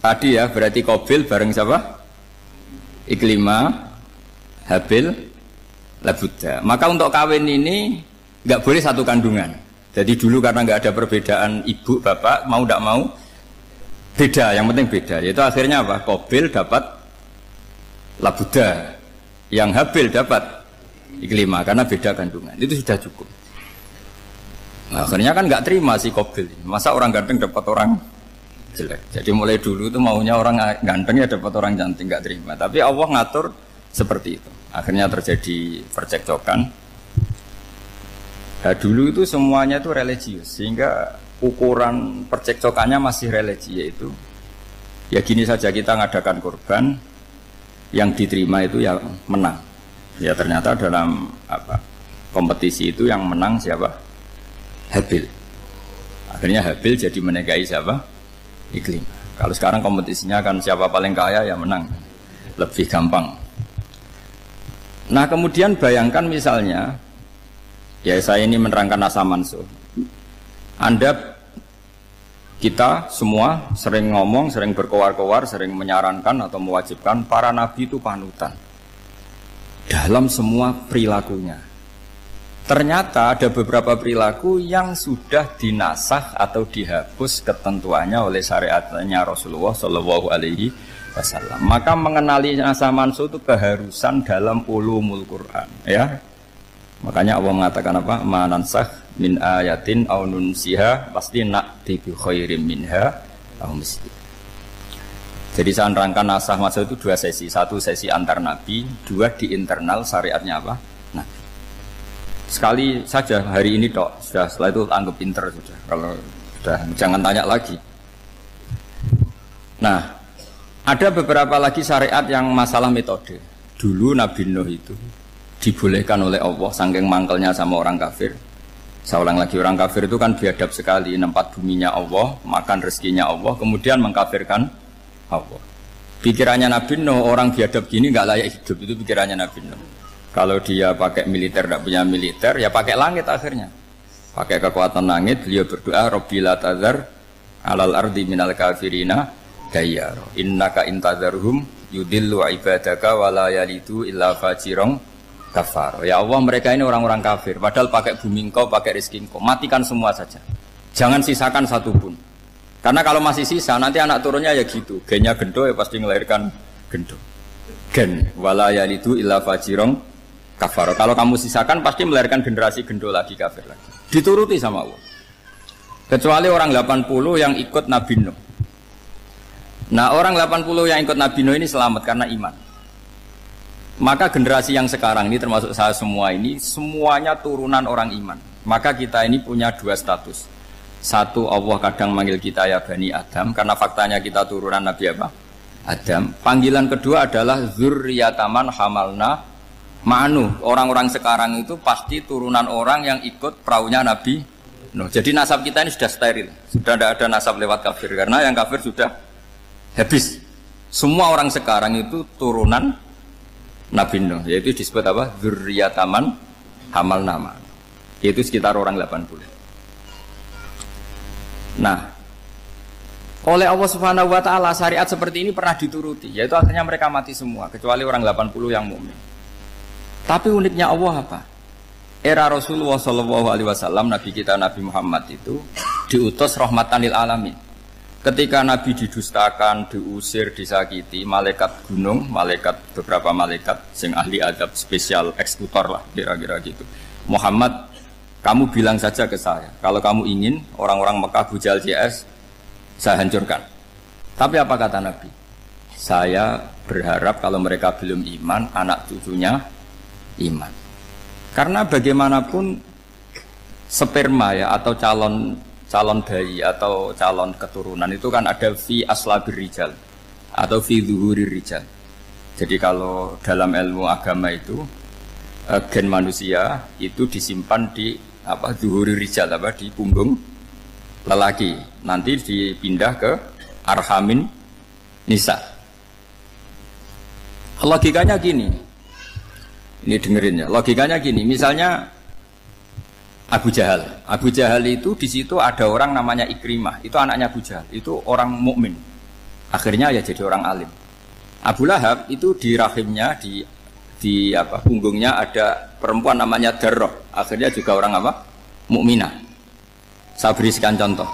tadi ya berarti Qabil bareng siapa? Iklimah, Habil, Labuda. Maka untuk kawin ini nggak boleh satu kandungan. Jadi dulu karena nggak ada perbedaan ibu bapak, mau tidak mau beda. Yang penting beda. Yaitu akhirnya apa? Qabil dapat Labuda, yang Habil dapat Iklimah karena beda kandungan. Itu sudah cukup. Nah, akhirnya kan nggak terima si Qabil. Masa orang ganteng dapat orang jelek. Jadi mulai dulu itu maunya orang ganteng ya dapat orang cantik, nggak terima. Tapi Allah ngatur seperti itu. Akhirnya terjadi percekcokan. Nah, dulu itu semuanya itu religius, sehingga ukuran percekcokannya masih religi, yaitu ya gini saja, kita ngadakan kurban, yang diterima itu ya menang. Ya ternyata dalam kompetisi itu yang menang siapa? Habil. Akhirnya Habil jadi menikahi siapa? Iklimah. Kalau sekarang kompetisinya kan siapa paling kaya ya menang, lebih gampang. Nah kemudian bayangkan misalnya, ya saya ini menerangkan nasa mansur. Kita semua sering ngomong, sering berkoar-koar, sering menyarankan atau mewajibkan para nabi itu panutan dalam semua perilakunya. Ternyata ada beberapa perilaku yang sudah dinasah atau dihapus ketentuannya oleh syariatnya Rasulullah Shallallahu Alaihi Wasallam. Maka mengenali nasa mansur itu keharusan dalam ulumul Quran. Ya, makanya Allah mengatakan apa? Manansah min ayatin aw nunsiha pasti na'ti bi khairim minha aw misli. Jadi saya nerangkan nasah mansur itu dua sesi. Satu sesi antar nabi, dua di internal syariatnya apa? Nabi. Sekali saja hari ini dok, sudah setelah itu anggap pinter sudah. Kalau sudah jangan tanya lagi. Nah, ada beberapa lagi syariat yang masalah metode. Dulu Nabi Nuh itu dibolehkan oleh Allah saking mangkelnya sama orang kafir. Saya ulang lagi, orang kafir itu kan biadab sekali, nempat buminya Allah, makan rezekinya Allah, kemudian mengkafirkan Allah. Pikirannya Nabi Nuh, orang biadab gini nggak layak hidup, itu pikirannya Nabi Nuh. Kalau dia pakai militer, tidak punya militer, ya pakai langit akhirnya. Pakai kekuatan langit, beliau berdoa, Rabbi la tazar alal ardi minal kafirina dayyar. Innaka intazarhum yudillu ibadaka wa la yalidu illa fajirong kafar. Ya Allah, mereka ini orang-orang kafir, padahal pakai bumi engkau, pakai rezeki engkau, matikan semua saja. Jangan sisakan satupun. Karena kalau masih sisa, nanti anak turunnya ya gitu. Gennya gendo ya pasti melahirkan gendo. Gen wala yalidu illa fajirong kafar. Kalau kamu sisakan pasti melahirkan generasi gendo lagi, kafir lagi. Dituruti sama Allah. Kecuali orang 80 yang ikut Nabi Nuh. Nah, orang 80 yang ikut Nabi Nuh ini selamat karena iman. Maka generasi yang sekarang ini termasuk saya semua ini semuanya turunan orang iman. Maka kita ini punya dua status. Satu, Allah kadang manggil kita ya Bani Adam, karena faktanya kita turunan Nabi apa? Adam. Panggilan kedua adalah Zurriyataman hamalna ma'nu. Orang-orang sekarang itu pasti turunan orang yang ikut perahunya Nabi Nuh. Jadi nasab kita ini sudah steril. Sudah tidak ada nasab lewat kafir, karena yang kafir sudah habis. Semua orang sekarang itu turunan Nabi Nuh, yaitu disebut apa? Zurriyataman hamalna ma'nu. Itu sekitar orang 80. Nah, oleh Allah Subhanahu wa taala syariat seperti ini pernah dituruti, yaitu akhirnya mereka mati semua kecuali orang 80 yang mukmin. Tapi uniknya Allah apa? Era Rasulullah sallallahu alaihi wasallam, nabi kita Nabi Muhammad itu diutus rahmatan lil alamin. Ketika Nabi didustakan, diusir, disakiti, malaikat gunung, beberapa malaikat sing ahli adab spesial eksekutor lah kira-kira gitu. Muhammad, kamu bilang saja ke saya, kalau kamu ingin orang-orang Mekah Bujal CS, saya hancurkan. Tapi apa kata Nabi? Saya berharap kalau mereka belum iman, anak cucunya iman. Karena bagaimanapun sperma ya, atau calon bayi atau calon keturunan itu kan ada fi aslabir rijal atau fi zuhurir rijal. Jadi kalau dalam ilmu agama itu gen manusia itu disimpan di zuhurir rijal, di punggung lelaki, nanti dipindah ke arhamin nisa. Logikanya gini, ini dengerin ya, logikanya gini, misalnya Abu Jahal itu di situ ada orang namanya Ikrimah, itu anaknya Abu Jahal, itu orang mukmin, akhirnya ya jadi orang alim. Abu Lahab itu di rahimnya, di punggungnya ada perempuan namanya Darroh, akhirnya juga orang mukminah. Saya berikan contoh.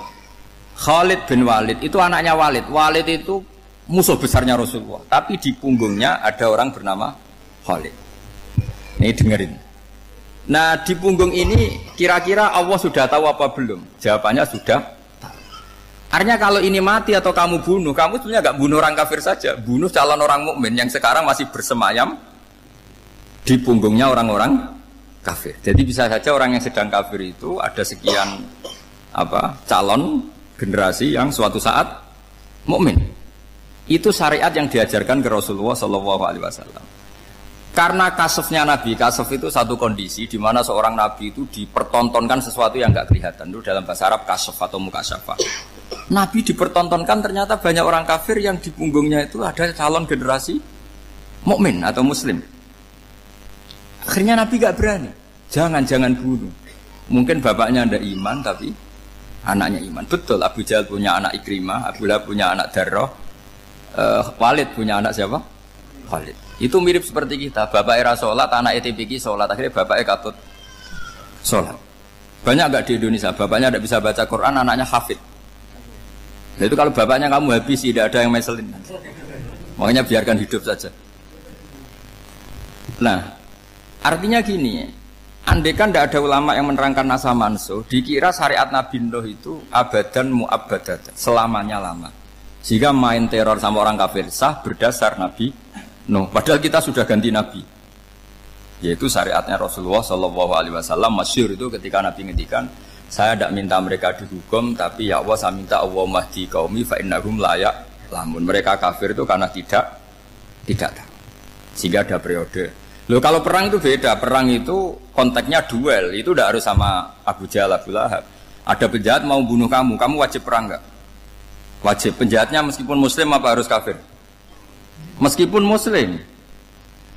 Khalid bin Walid itu anaknya Walid. Walid itu musuh besarnya Rasulullah, tapi di punggungnya ada orang bernama Khalid. Ini dengerin. Nah, di punggung ini kira-kira Allah sudah tahu apa belum? Jawabannya sudah tahu. Artinya kalau ini mati atau kamu bunuh, kamu sebenarnya nggak bunuh orang kafir saja, bunuh calon orang mukmin yang sekarang masih bersemayam di punggungnya orang-orang kafir. Jadi bisa saja orang yang sedang kafir itu ada sekian calon generasi yang suatu saat mukmin. Itu syariat yang diajarkan ke Rasulullah Shallallahu Alaihi Wasallam. Karena kasofnya Nabi, kasof itu satu kondisi di mana seorang Nabi itu dipertontonkan sesuatu yang nggak kelihatan. Itu dalam bahasa Arab kasof atau mukasyafah. Nabi dipertontonkan ternyata banyak orang kafir yang di punggungnya itu ada calon generasi mukmin atau muslim. Akhirnya Nabi gak berani. Jangan bunuh. Mungkin bapaknya ada iman tapi anaknya iman. Betul, Abu Jahal punya anak Ikrimah, Abu Lahab punya anak Darroh, Walid punya anak siapa? Walid. Itu mirip seperti kita. Bapak era sholat, anak ETPK sholat, akhirnya bapaknya katut sholat. Banyak gak di Indonesia? Bapaknya tidak bisa baca Quran, anaknya hafid. Nah, itu kalau bapaknya kamu habis, tidak ada yang meselin. Makanya biarkan hidup saja. Nah, artinya gini, andaikan tidak ada ulama yang menerangkan nasa mansuh, dikira syariat Nabi Nuh itu abadan mu'abbadat, selamanya lama. Sehingga main teror sama orang kafir sah berdasar Nabi Nuh. Padahal kita sudah ganti Nabi, yaitu syariatnya Rasulullah Shallallahu Alaihi Wasallam. Masyhur itu ketika Nabi ngendikan, saya tidak minta mereka dihukum, tapi ya Allah saya minta Allah mahdi qaumi fa innahum la lamun. Mereka kafir itu karena tidak tahu. Sehingga ada periode. Loh kalau perang itu beda. Perang itu konteksnya duel. Itu tidak harus sama Abu Jahal, Abu Lahab. Ada penjahat mau bunuh kamu wajib perang enggak? Wajib. Penjahatnya meskipun muslim apa harus kafir? Meskipun muslim.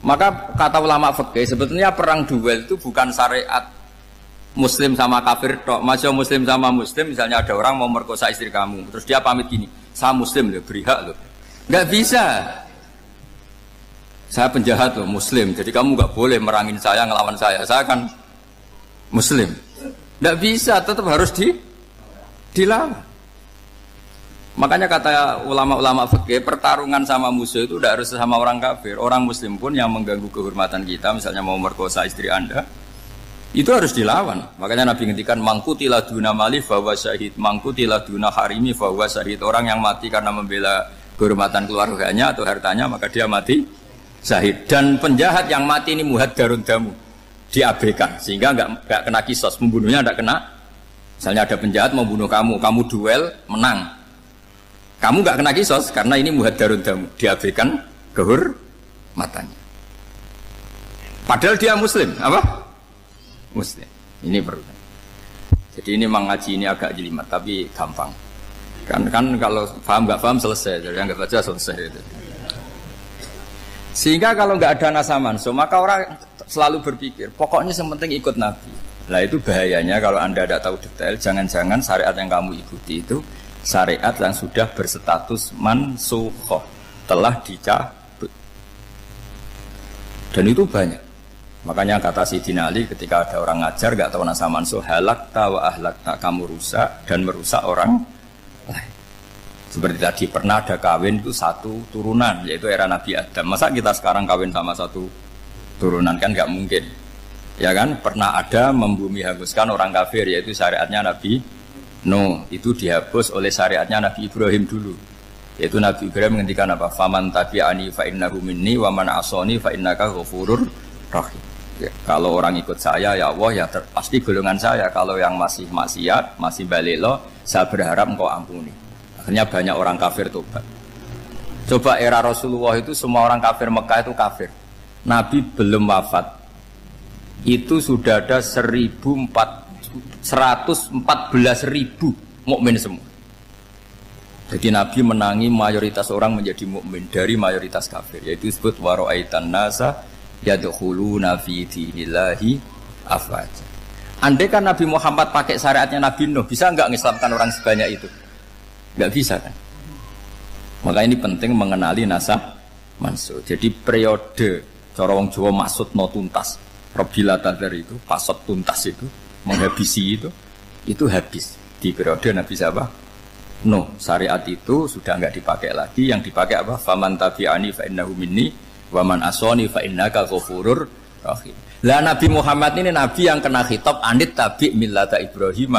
Maka kata ulama fikih sebetulnya perang duel itu bukan syariat muslim sama kafir tok. Masih muslim sama muslim, misalnya ada orang mau merkosa istri kamu, terus dia pamit gini, saya muslim loh, beri hak loh. Enggak bisa. Saya penjahat loh, muslim. Jadi kamu enggak boleh merangin saya, ngelawan saya. Saya kan muslim. Enggak bisa, tetap harus dilawan. Makanya kata ulama-ulama fikih, pertarungan sama musuh itu tidak harus sama orang kafir. Orang muslim pun yang mengganggu kehormatan kita, misalnya mau merkosa istri Anda, itu harus dilawan. Makanya Nabi ngendikan mangkutila duna mali fahuwa syahid, mangkutila duna harimi fahuwa syahid. Orang yang mati karena membela kehormatan keluarganya atau hartanya, maka dia mati syahid. Dan penjahat yang mati ini muhaddarun damu, diabaikan sehingga enggak kena kisos, membunuhnya enggak kena. Misalnya ada penjahat mau bunuh kamu duel menang, kamu enggak kena kisos karena ini muhaddarun damu, diabaikan kehormatannya. Padahal dia muslim, apa? Muslim. Ini perlu. Jadi ini mengaji ini agak jelimet tapi gampang. Kan kalau paham enggak paham selesai, jadi yang enggak baca selesai itu. Sehingga kalau enggak ada nasa mansuh, maka orang selalu berpikir, pokoknya yang penting ikut Nabi. Nah itu bahayanya kalau Anda tidak tahu detail, jangan-jangan syariat yang kamu ikuti itu syariat yang sudah berstatus mansukhoh, telah dicabut. Dan itu banyak. Makanya kata Sayyidina Ali ketika ada orang ngajar gak tahu nasa mansuh, halakta wa ahlakta, kamu rusak dan merusak orang lain. Seperti tadi pernah ada kawin itu satu turunan, yaitu era Nabi Adam. Masa kita sekarang kawin sama satu turunan, kan gak mungkin. Ya kan, pernah ada membumi hanguskan orang kafir, yaitu syariatnya Nabi Nuh. Itu dihapus oleh syariatnya Nabi Ibrahim dulu. Yaitu Nabi Ibrahim menghentikan apa? Faman tabi'ani fa innahu minni wa man asoni fa innaka ghafurur rahim. Ya, kalau orang ikut saya, ya Allah, ya pasti golongan saya. Kalau yang masih maksiat, masih balelo, saya berharap engkau ampuni. Akhirnya banyak orang kafir tobat. Coba era Rasulullah itu semua orang kafir Mekah itu kafir. Nabi belum wafat, itu sudah ada 114.000 mukmin semua. Jadi Nabi menangi mayoritas orang menjadi mukmin dari mayoritas kafir. Yaitu disebut waro'aitan nasa yadkhuluna fi dinillahi afwaja. Andai kan Nabi Muhammad pakai syariatnya Nabi Nuh, bisa enggak mengislamkan orang sebanyak itu? Enggak bisa kan? Maka ini penting mengenali nasah mansuh. Jadi periode cara wong Jawa maksud no tuntas. Robila tadar itu, pasot tuntas itu, menghabisi itu habis di periode Nabi siapa? Nuh. Syariat itu sudah enggak dipakai lagi, yang dipakai apa? Faman tabi'ani fa innahu minni wa man asoni fa innaka ghafurur rahim. Lah Nabi Muhammad ini nabi yang kena khitab anit tabi millata Ibrahim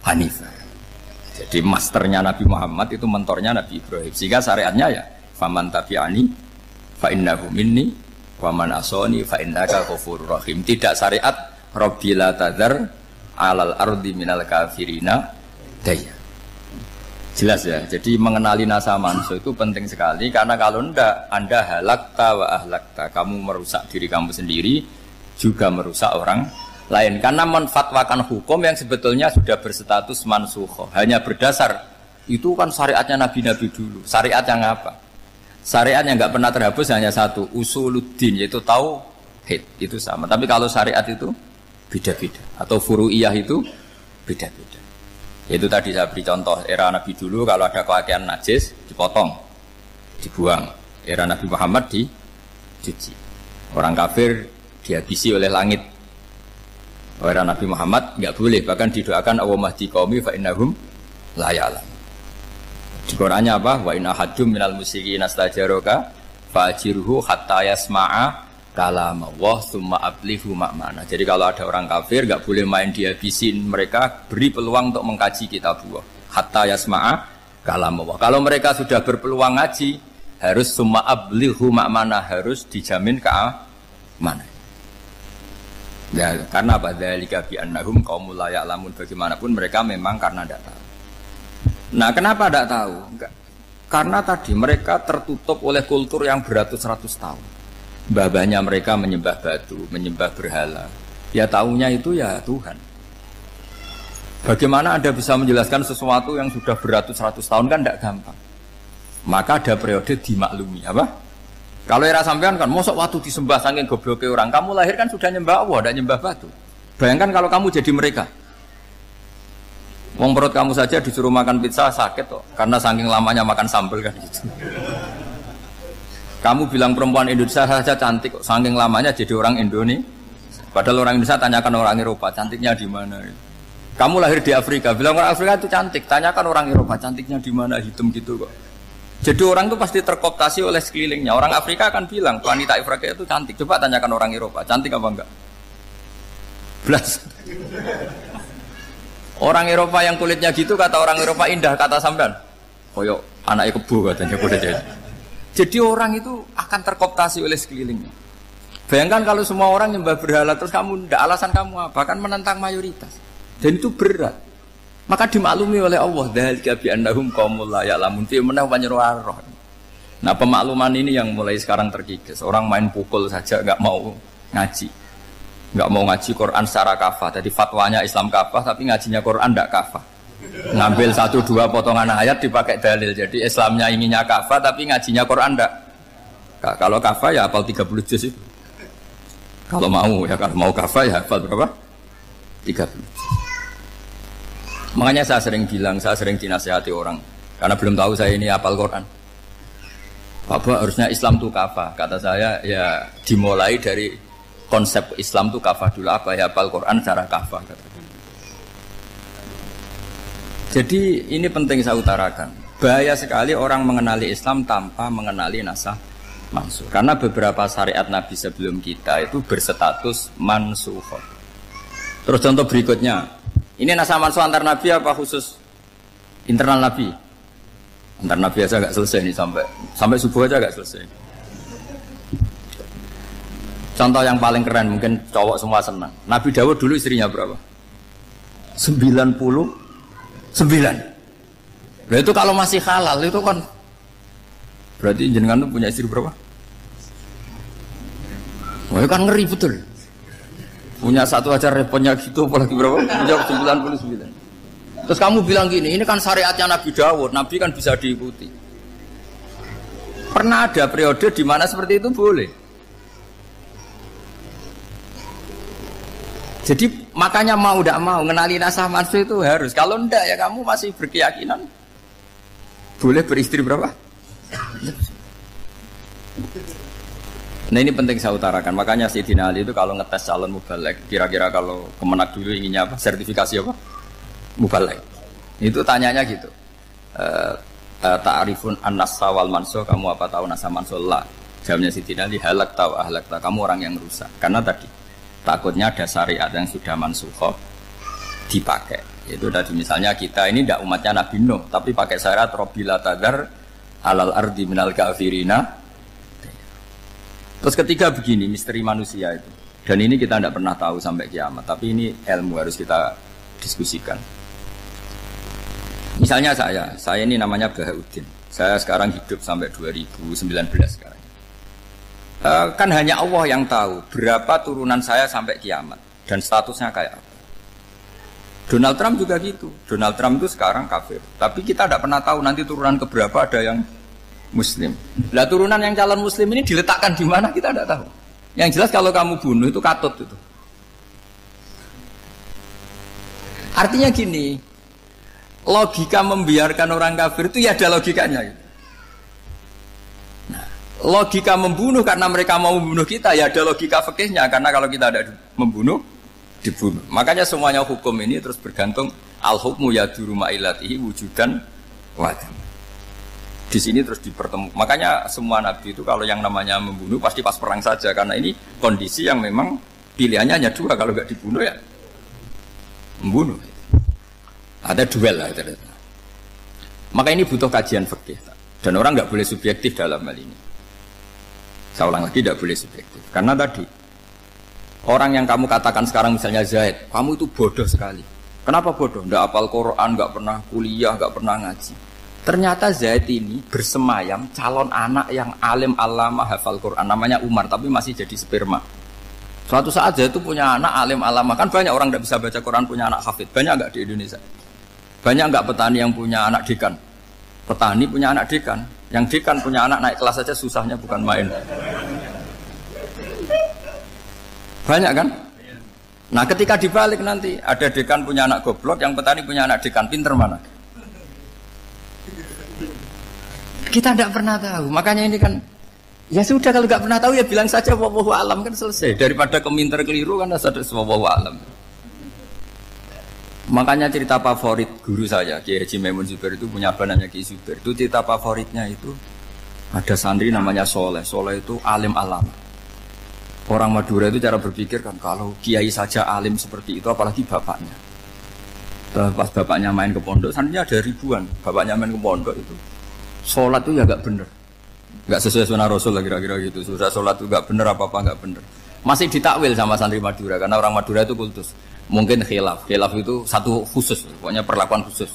hanifah. Jadi masternya Nabi Muhammad itu mentornya Nabi Ibrahim. Sehingga syariatnya ya faman tabi'ani fa innahu minni wa man asoni fa innaka ghafurur rahim. Tidak syariat rabbila tadzar alal ardi minal kafirina daya. Jelas ya, jadi mengenali nasa mansuh itu penting sekali. Karena kalau tidak, Anda halakta wa ahlakta, kamu merusak diri kamu sendiri, juga merusak orang lain. Karena menfatwakan hukum yang sebetulnya sudah berstatus mansukhoh, hanya berdasar, itu kan syariatnya Nabi-Nabi dulu. Syariat yang apa? Syariat yang nggak pernah terhapus hanya satu, usuluddin, yaitu tauhid, itu sama. Tapi kalau syariat itu beda-beda, atau furu'iyah itu beda-beda. Itu tadi saya beri contoh, era Nabi dulu kalau ada pakaian najis dipotong, dibuang. Era Nabi Muhammad dicuci. Orang kafir dihabisi oleh langit. Era Nabi Muhammad enggak boleh, bahkan didoakan Allahumma hdi qaumi fa innahum la ya'lamun. Di Qur'annya apa? Wa in ahadum minal musyrikin astajaraka fa'jirhu hatta yasma'a kalam Allah summa ablihu makmana. Jadi kalau ada orang kafir enggak boleh main dihabisin, mereka beri peluang untuk mengkaji kitabullah hatta yasma'a kalam Allah. Kalau mereka sudah berpeluang ngaji, harus summa ablihu makmana, harus dijamin keamanan. Ya, karena apa? Dzalika bi annahum qaumul la ya'lamun. Bagaimanapun mereka memang karena tidak tahu. Nah, kenapa tidak tahu? Enggak. Karena tadi mereka tertutup oleh kultur yang beratus-ratus tahun. Mbah-mbahnya mereka menyembah batu, menyembah berhala. Ya taunya itu ya Tuhan. Bagaimana Anda bisa menjelaskan sesuatu yang sudah beratus-ratus tahun kan tidak gampang. Maka ada periode dimaklumi, apa? Kalau era sampean kan, mosok waktu disembah saking gobloknya orang, kamu lahir kan sudah nyembah Allah, tidak nyembah batu. Bayangkan kalau kamu jadi mereka. Wong perut kamu saja disuruh makan pizza sakit kok, karena saking lamanya makan sambal kan gitu. Kamu bilang perempuan Indonesia saja cantik kok, saking lamanya jadi orang Indonesia. Padahal orang Indonesia tanyakan orang Eropa, cantiknya di mana? Kamu lahir di Afrika, bilang orang Afrika itu cantik, tanyakan orang Eropa, cantiknya di mana? Hitam gitu kok. Jadi orang itu pasti terkooptasi oleh sekelilingnya. Orang Afrika akan bilang wanita Afrika itu cantik. Coba tanyakan orang Eropa, cantik apa enggak? Belas. Orang Eropa yang kulitnya gitu kata orang Eropa indah, kata sampean koyok anaknya kebo katanya boleh jadi. Jadi orang itu akan terkooptasi oleh sekelilingnya. Bayangkan kalau semua orang nyembah berhala terus kamu ndak, alasan kamu apa? Kan menentang mayoritas. Dan itu berat. Maka dimaklumi oleh Allah, dzalika bi annahum qaumul la ya'lamun fi manah panyeruarah. Nah, pemakluman ini yang mulai sekarang terkikis. Orang main pukul saja enggak mau ngaji. Enggak mau ngaji Quran secara kafah. Jadi fatwanya Islam kafah tapi ngajinya Quran enggak kafah. Ngambil 1-2 potongan ayat dipakai dalil. Jadi Islamnya inginnya kafah tapi ngajinya Quran enggak. Kalau kafah ya hafal 30 juz itu. Kalau mau ya, kalau mau kafah ya hafal berapa? 30. Makanya saya sering bilang, saya sering dinasihati orang karena belum tahu saya ini hafal Quran. Bapak harusnya Islam itu kafah. Kata saya ya dimulai dari konsep Islam itu kafah dulu, apa ya hafal Quran secara kafah. Jadi ini penting saya utarakan. Bahaya sekali orang mengenali Islam tanpa mengenali nasah mansukh. Karena beberapa syariat Nabi sebelum kita itu berstatus mansukh. Terus contoh berikutnya, ini nasah mansukh antar Nabi apa khusus internal Nabi? Antar Nabi aja agak selesai nih sampai subuh aja agak selesai. Contoh yang paling keren mungkin cowok semua senang. Nabi Dawud dulu istrinya berapa? 99. Nah itu kalau masih halal itu kan berarti jenengan tuh punya istri berapa? Wah kan ngeri betul. Punya satu aja repotnya gitu apalagi berapa? Punya 99. Terus kamu bilang gini, ini kan syariatnya Nabi Dawud, Nabi kan bisa diikuti. Pernah ada periode di mana seperti itu boleh. Jadi makanya mau tidak mau ngenali nasah mansukh itu harus. Kalau enggak ya kamu masih berkeyakinan boleh beristri berapa? Nah ini penting saya utarakan. Makanya Sayyidina Ali itu kalau ngetes calon mubaligh, kira-kira kalau Kemenak dulu inginnya apa? Sertifikasi apa? Mubaligh. Itu tanyanya gitu. Ta'rifun an-nassa wal mansukh, kamu apa tahu nasah mansukh? La. Jawabnya Sayyidina Ali, halak tahu ahlak tahu, kamu orang yang rusak. Karena tadi takutnya ada syariat yang sudah mansukh dipakai. Itu tadi misalnya kita ini tidak umatnya Nabi Nuh, tapi pakai syarat Robbila tadar alal ardi minal kafirina. Terus ketiga begini, misteri manusia itu. Dan ini kita tidak pernah tahu sampai kiamat, tapi ini ilmu harus kita diskusikan. Misalnya saya ini namanya Bahauddin. Saya sekarang hidup sampai 2019 sekarang. Kan hanya Allah yang tahu berapa turunan saya sampai kiamat dan statusnya kayak apa. Donald Trump juga gitu. Donald Trump itu sekarang kafir, tapi kita tidak pernah tahu nanti turunan keberapa ada yang Muslim. Lah turunan yang calon Muslim ini diletakkan di mana kita tidak tahu. Yang jelas kalau kamu bunuh itu katut itu. Artinya gini, logika membiarkan orang kafir itu ya ada logikanya. Gitu. Logika membunuh karena mereka mau membunuh kita ya ada logika fikihnya, karena kalau kita ada membunuh dibunuh. Makanya semuanya hukum ini terus bergantung al-hukmu yaduru ma'ilatihi wujudan wadam. Di sini terus dipertemukan. Makanya semua nabi itu kalau yang namanya membunuh pasti pas perang saja, karena ini kondisi yang memang pilihannya hanya dua, kalau nggak dibunuh ya membunuh. Ada duel lah. Maka ini butuh kajian fikih dan orang nggak boleh subjektif dalam hal ini. Saya ulang lagi, tidak boleh subjektif. Karena tadi, orang yang kamu katakan sekarang misalnya Zaid, kamu itu bodoh sekali. Kenapa bodoh? Tidak hafal Quran, nggak pernah kuliah, nggak pernah ngaji. Ternyata Zaid ini bersemayam calon anak yang alim alama hafal Quran, namanya Umar, tapi masih jadi sperma. Suatu saat Zaid itu punya anak alim alama, kan banyak orang tidak bisa baca Quran punya anak hafid, banyak nggak di Indonesia? Banyak nggak petani yang punya anak dekan? Petani punya anak dekan, yang dekan punya anak naik kelas saja susahnya bukan main. Banyak kan? Nah ketika dibalik nanti ada dekan punya anak goblok, yang petani punya anak dekan, pinter mana? Kita tidak pernah tahu, makanya ini kan ya sudah kalau nggak pernah tahu ya bilang saja wallahu alam kan selesai, daripada keminter keliru kan ada wallahu alam. Makanya cerita favorit guru saya Kiai Haji Maimun Zubair itu punya apa namanya Kiai Zubair, itu cerita favoritnya itu ada santri namanya Soleh. Soleh itu alim alam. Orang Madura itu cara berpikir kan kalau kiai saja alim seperti itu apalagi bapaknya. Pas bapaknya main ke pondok, santrinya ada ribuan, bapaknya main ke pondok itu sholat itu ya gak bener, gak sesuai sunnah Rasul lah kira-kira gitu. Sudah sholat itu gak bener apa-apa gak bener, masih ditakwil sama santri Madura karena orang Madura itu kultus. Mungkin khilaf itu satu khusus, pokoknya perlakuan khusus.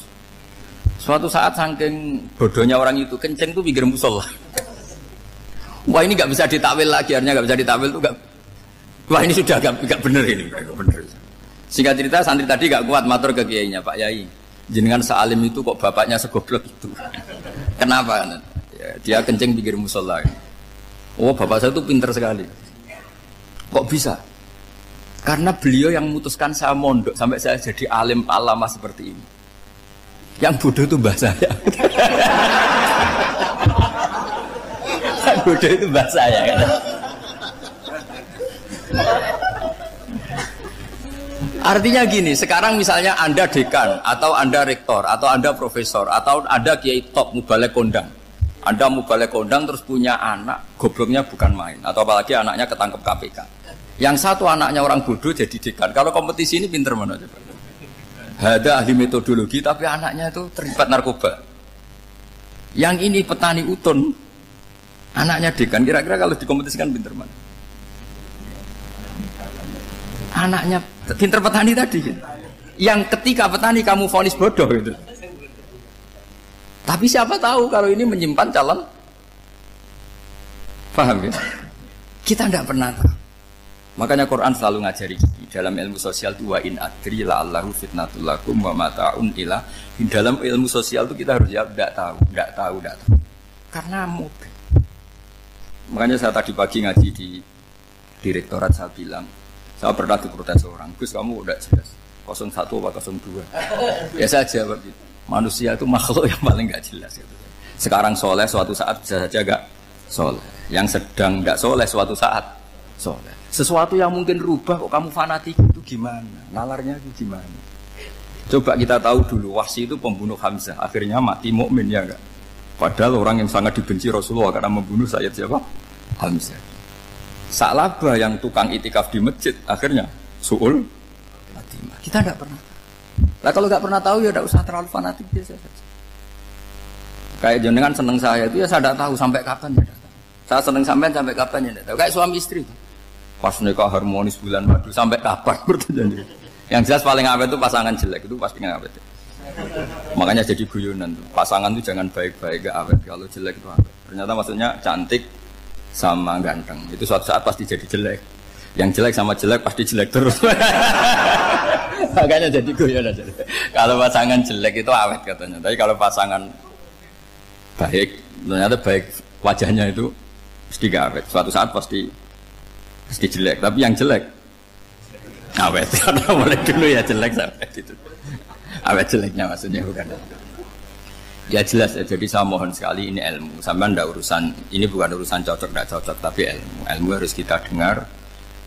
Suatu saat saking bodohnya orang itu kenceng tuh pinggir musola. Wah ini gak bisa ditakwil lagi, akhirnya gak bisa ditakwil tuh gak. Wah ini sudah gak bener ini, gak bener. Singkat cerita santri tadi gak kuat matur ke kiainya, Pak Yai, jenengan sealim itu kok bapaknya segoblok itu. Kenapa? Ya, dia kencing pinggir musola. Oh bapak saya itu pinter sekali. Kok bisa? Karena beliau yang memutuskan saya mondok sampai saya jadi alim alama seperti ini. Yang bodoh itu mbah saya. Yang bodoh itu mbah saya kan? Artinya gini, sekarang misalnya Anda dekan, atau Anda rektor, atau Anda profesor, atau Anda kiai top, mubalek kondang. Anda mubalek kondang terus punya anak, gobloknya bukan main. Atau apalagi anaknya ketangkep KPK. Yang satu anaknya orang bodoh jadi dekan. Kalau kompetisi ini pinter mana coba? Ada ahli metodologi, tapi anaknya itu terlibat narkoba. Yang ini petani utun, anaknya dekan. Kira-kira kalau dikompetisikan pinter mana? Anaknya pinter petani tadi gitu. Yang ketika petani kamu vonis bodoh gitu. Tapi siapa tahu kalau ini menyimpan calon. Paham ya? Kita tidak pernah tahu. Makanya Quran selalu ngajari dalam ilmu sosial itu wa in adri la allahu fitnatul lakum wa mata'un ila. Dalam ilmu sosial itu kita harus jawab tidak tahu. Karena mungkin. Makanya saya tadi pagi ngaji di direktorat saya bilang, saya pernah diprotes orang, Gus kamu udah jelas 01 apa 02. Ya saya jawab gitu. Manusia itu makhluk yang paling gak jelas gitu. Sekarang soleh suatu saat bisa saja gak soleh. Yang sedang gak soleh suatu saat soleh. Sesuatu yang mungkin rubah kok kamu fanatik itu gimana? Nalarnya itu gimana? Coba kita tahu dulu Wahsy itu pembunuh Hamzah, akhirnya mati mukmin ya enggak? Padahal orang yang sangat dibenci Rasulullah karena membunuh Sayyid siapa? Hamzah. Sa'labah yang tukang itikaf di masjid akhirnya su'ul khatimah. Kita tidak pernah. Lah kalau nggak pernah tahu ya tidak usah terlalu fanatik biasa saja. Kayak jenengan seneng saya itu ya saya tidak tahu sampai kapan ya. Saya seneng sampean sampai kapan ya tidak tahu. Kayak suami istri itu. Pas nikah harmonis bulan madu sampai kapan berarti. Yang jelas paling awet itu pasangan jelek itu pasti nggak awet. Makanya jadi guyonan tuh. Pasangan itu jangan baik-baik nggak awet. Kalau jelek itu awet. Ternyata maksudnya cantik sama ganteng itu suatu saat pasti jadi jelek. Yang jelek sama jelek pasti jelek terus. Makanya jadi guyonan. Kalau pasangan jelek itu awet katanya. Tapi kalau pasangan baik, ternyata baik wajahnya itu pasti gak awet. Suatu saat pasti jelek. Tapi yang jelek awet. Karena mulai dulu ya jelek sampai itu. Awet jeleknya maksudnya bukan. Ya jelas ya, jadi saya mohon sekali ini ilmu. Sampai ndak urusan, ini bukan urusan cocok ndak cocok, tapi ilmu. Ilmu harus kita dengar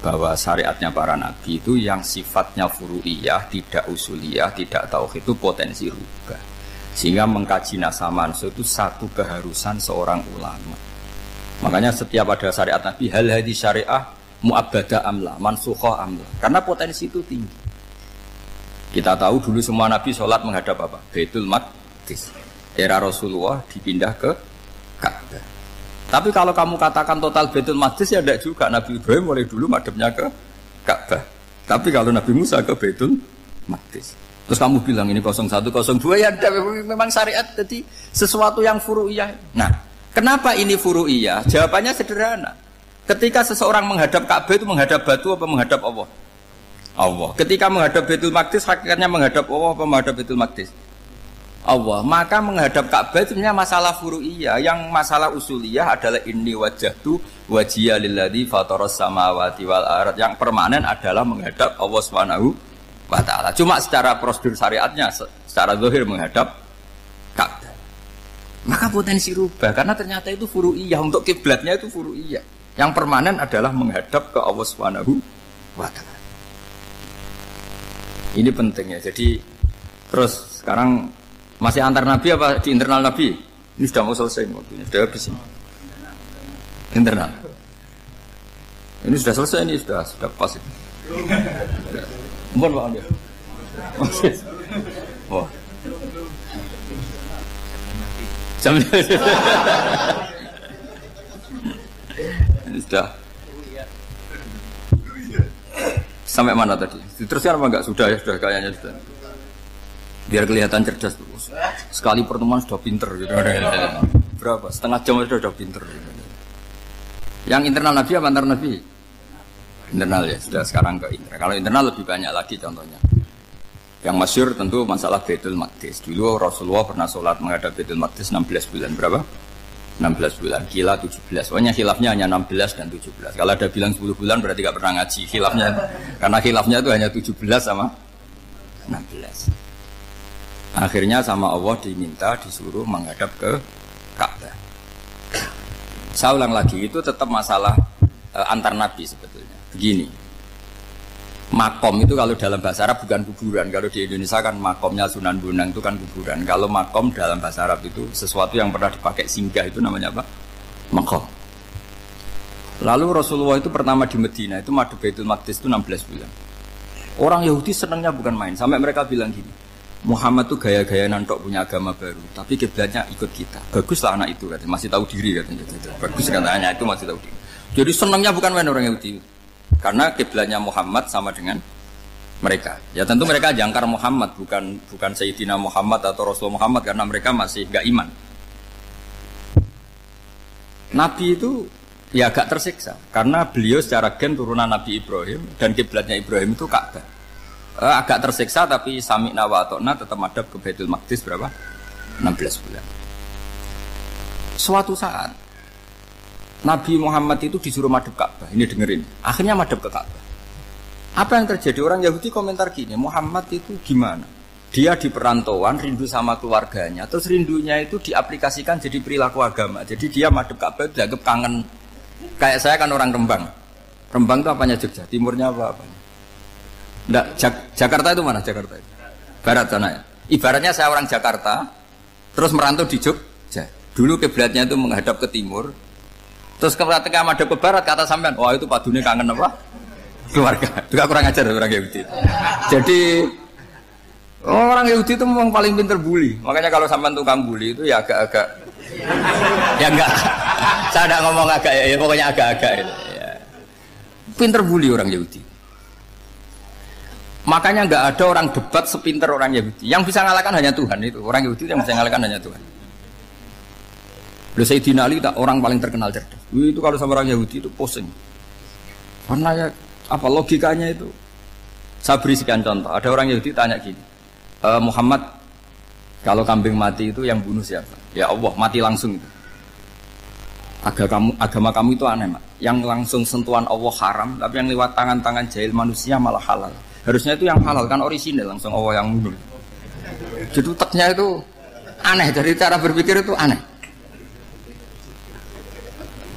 bahwa syariatnya para nabi itu yang sifatnya furu'iyah, tidak usuliyah, tidak tauhid itu potensi rubah. Sehingga mengkaji nasah mansuh itu satu keharusan seorang ulama. Makanya setiap ada syariat nabi, hal hadis syariah mu'abbadah amla, mansukhah amla. Karena potensi itu tinggi. Kita tahu dulu semua nabi sholat menghadap apa? Baitul Maqdis. Era Rasulullah dipindah ke Ka'bah. Tapi kalau kamu katakan total Baitul Maqdis ya tidak juga. Nabi Ibrahim mulai dulu madhabnya ke Ka'bah. Tapi kalau Nabi Musa ke Baitul Maqdis. Terus kamu bilang ini 01, 02 ya memang syariat jadi sesuatu yang furu'iyah. Nah, kenapa ini furu'iyah? Jawabannya sederhana. Ketika seseorang menghadap Ka'bah itu menghadap batu apa menghadap Allah? Allah. Ketika menghadap Baitul Maqdis hakikatnya menghadap Allah apa menghadap Baitul Maqdis? Allah. Maka menghadap Ka'bah itu masalah furu'iyah. Yang masalah usuliyah adalah inni wajjahtu wajhiya lilladzi fataras samawati wal ardh. Yang permanen adalah menghadap Allah Subhanahu wa ta'ala. Cuma secara prosedur syariatnya secara zahir menghadap Ka'bah. Maka potensi rubah karena ternyata itu furu'iyah, untuk kiblatnya itu furu'iyah. Yang permanen adalah menghadap ke Allah Subhanahu wa ta'ala. Ini pentingnya. Jadi terus sekarang masih antar nabi apa di internal nabi? Ini sudah mau selesai waktunya, sudah habis ini. Internal. Ini sudah selesai, ini sudah pas ini. Mohon Pak Amir. Wah. Jam ini sudah. Sampai mana tadi? Terusnya apa enggak? Sudah ya, sudah kayaknya sudah. Biar kelihatan cerdas terus. Sekali pertemuan sudah pinter gitu. Berapa? Setengah jam sudah pinter. Yang internal nabi apa antar nabi? Internal ya, sudah sekarang ke internal. Kalau internal lebih banyak lagi contohnya. Yang masyhur tentu masalah Baitul Maqdis. Dulu Rasulullah pernah sholat menghadap Baitul Maqdis 16 bulan. Berapa? 16 bulan. Kila 17. Pokoknya khilafnya hanya 16 dan 17. Kalau ada bilang 10 bulan berarti gak pernah ngaji khilafnya. Karena khilafnya itu hanya 17 sama 16. Akhirnya sama Allah diminta disuruh menghadap ke Ka'bah. Saya ulang lagi, itu tetap masalah antar nabi sebetulnya. Begini, makom itu kalau dalam bahasa Arab bukan kuburan. Kalau di Indonesia kan makomnya Sunan Bonang itu kan kuburan. Kalau makom dalam bahasa Arab itu sesuatu yang pernah dipakai singgah, itu namanya apa? Makom. Lalu Rasulullah itu pertama di Medina itu madhab Baitul Maqdis itu 16 bulan. Orang Yahudi senangnya bukan main, sampai mereka bilang gini, Muhammad tuh gaya-gaya nantok punya agama baru, tapi kiblatnya ikut kita. Baguslah anak itu katanya, masih tahu diri katanya. Bagus katanya itu masih tahu diri. Jadi senangnya bukan main orang Yahudi. Karena kiblatnya Muhammad sama dengan mereka. Ya tentu mereka jangkar Muhammad, bukan Sayyidina Muhammad atau Rasul Muhammad, karena mereka masih enggak iman. Nabi itu ya agak tersiksa karena beliau secara gen turunan Nabi Ibrahim dan kiblatnya Ibrahim itu Ka'bah. Agak tersiksa tapi sami'na wa ata'na tetap madhab ke Baitul Maqdis berapa? 16 bulan. Suatu saat Nabi Muhammad itu disuruh madhab Ka'bah. Ini dengerin. Akhirnya madhab ke Ka'bah. Apa yang terjadi? Orang Yahudi komentar gini, Muhammad itu gimana? Dia di perantauan rindu sama keluarganya, terus rindunya itu diaplikasikan jadi perilaku agama. Jadi dia madhab Ka'bah dianggap kangen. Kayak saya kan orang Rembang. Rembang itu apanya Jogja? Timurnya apa? Enggak, Jakarta itu mana Jakarta itu? Barat sana ya. Ibaratnya saya orang Jakarta, terus merantau di Jogja. Dulu kiblatnya itu menghadap ke timur. Terus ketika madhab ke barat kata sampean, wah itu padunya kangen apa? Keluarga. Juga kurang ajar orang Yahudi. Jadi orang Yahudi itu memang paling pinter bully. Makanya kalau sampean tukang bully itu ya agak-agak ya enggak. Saya enggak ngomong agak ya pokoknya agak-agak itu. Ya. Pinter bully orang Yahudi. Makanya enggak ada orang debat sepinter orang Yahudi. Yang bisa ngalahkan hanya Tuhan itu. Orang Yahudi yang bisa ngalahkan hanya Tuhan. Lalu Sayyidina Ali tak orang paling terkenal cerdas. Itu kalau sama orang Yahudi itu pusing. Karena ya apa logikanya itu? Saya beri sekian contoh. Ada orang Yahudi tanya gini, Muhammad, kalau kambing mati itu yang bunuh siapa? Ya Allah, mati langsung itu. Agama kamu itu aneh, Mak. Yang langsung sentuhan Allah haram, tapi yang lewat tangan-tangan jahil manusia malah halal. Harusnya itu yang halal kan orisinal, langsung Allah yang bunuh. Jadi utaknya itu aneh, dari cara berpikir itu aneh.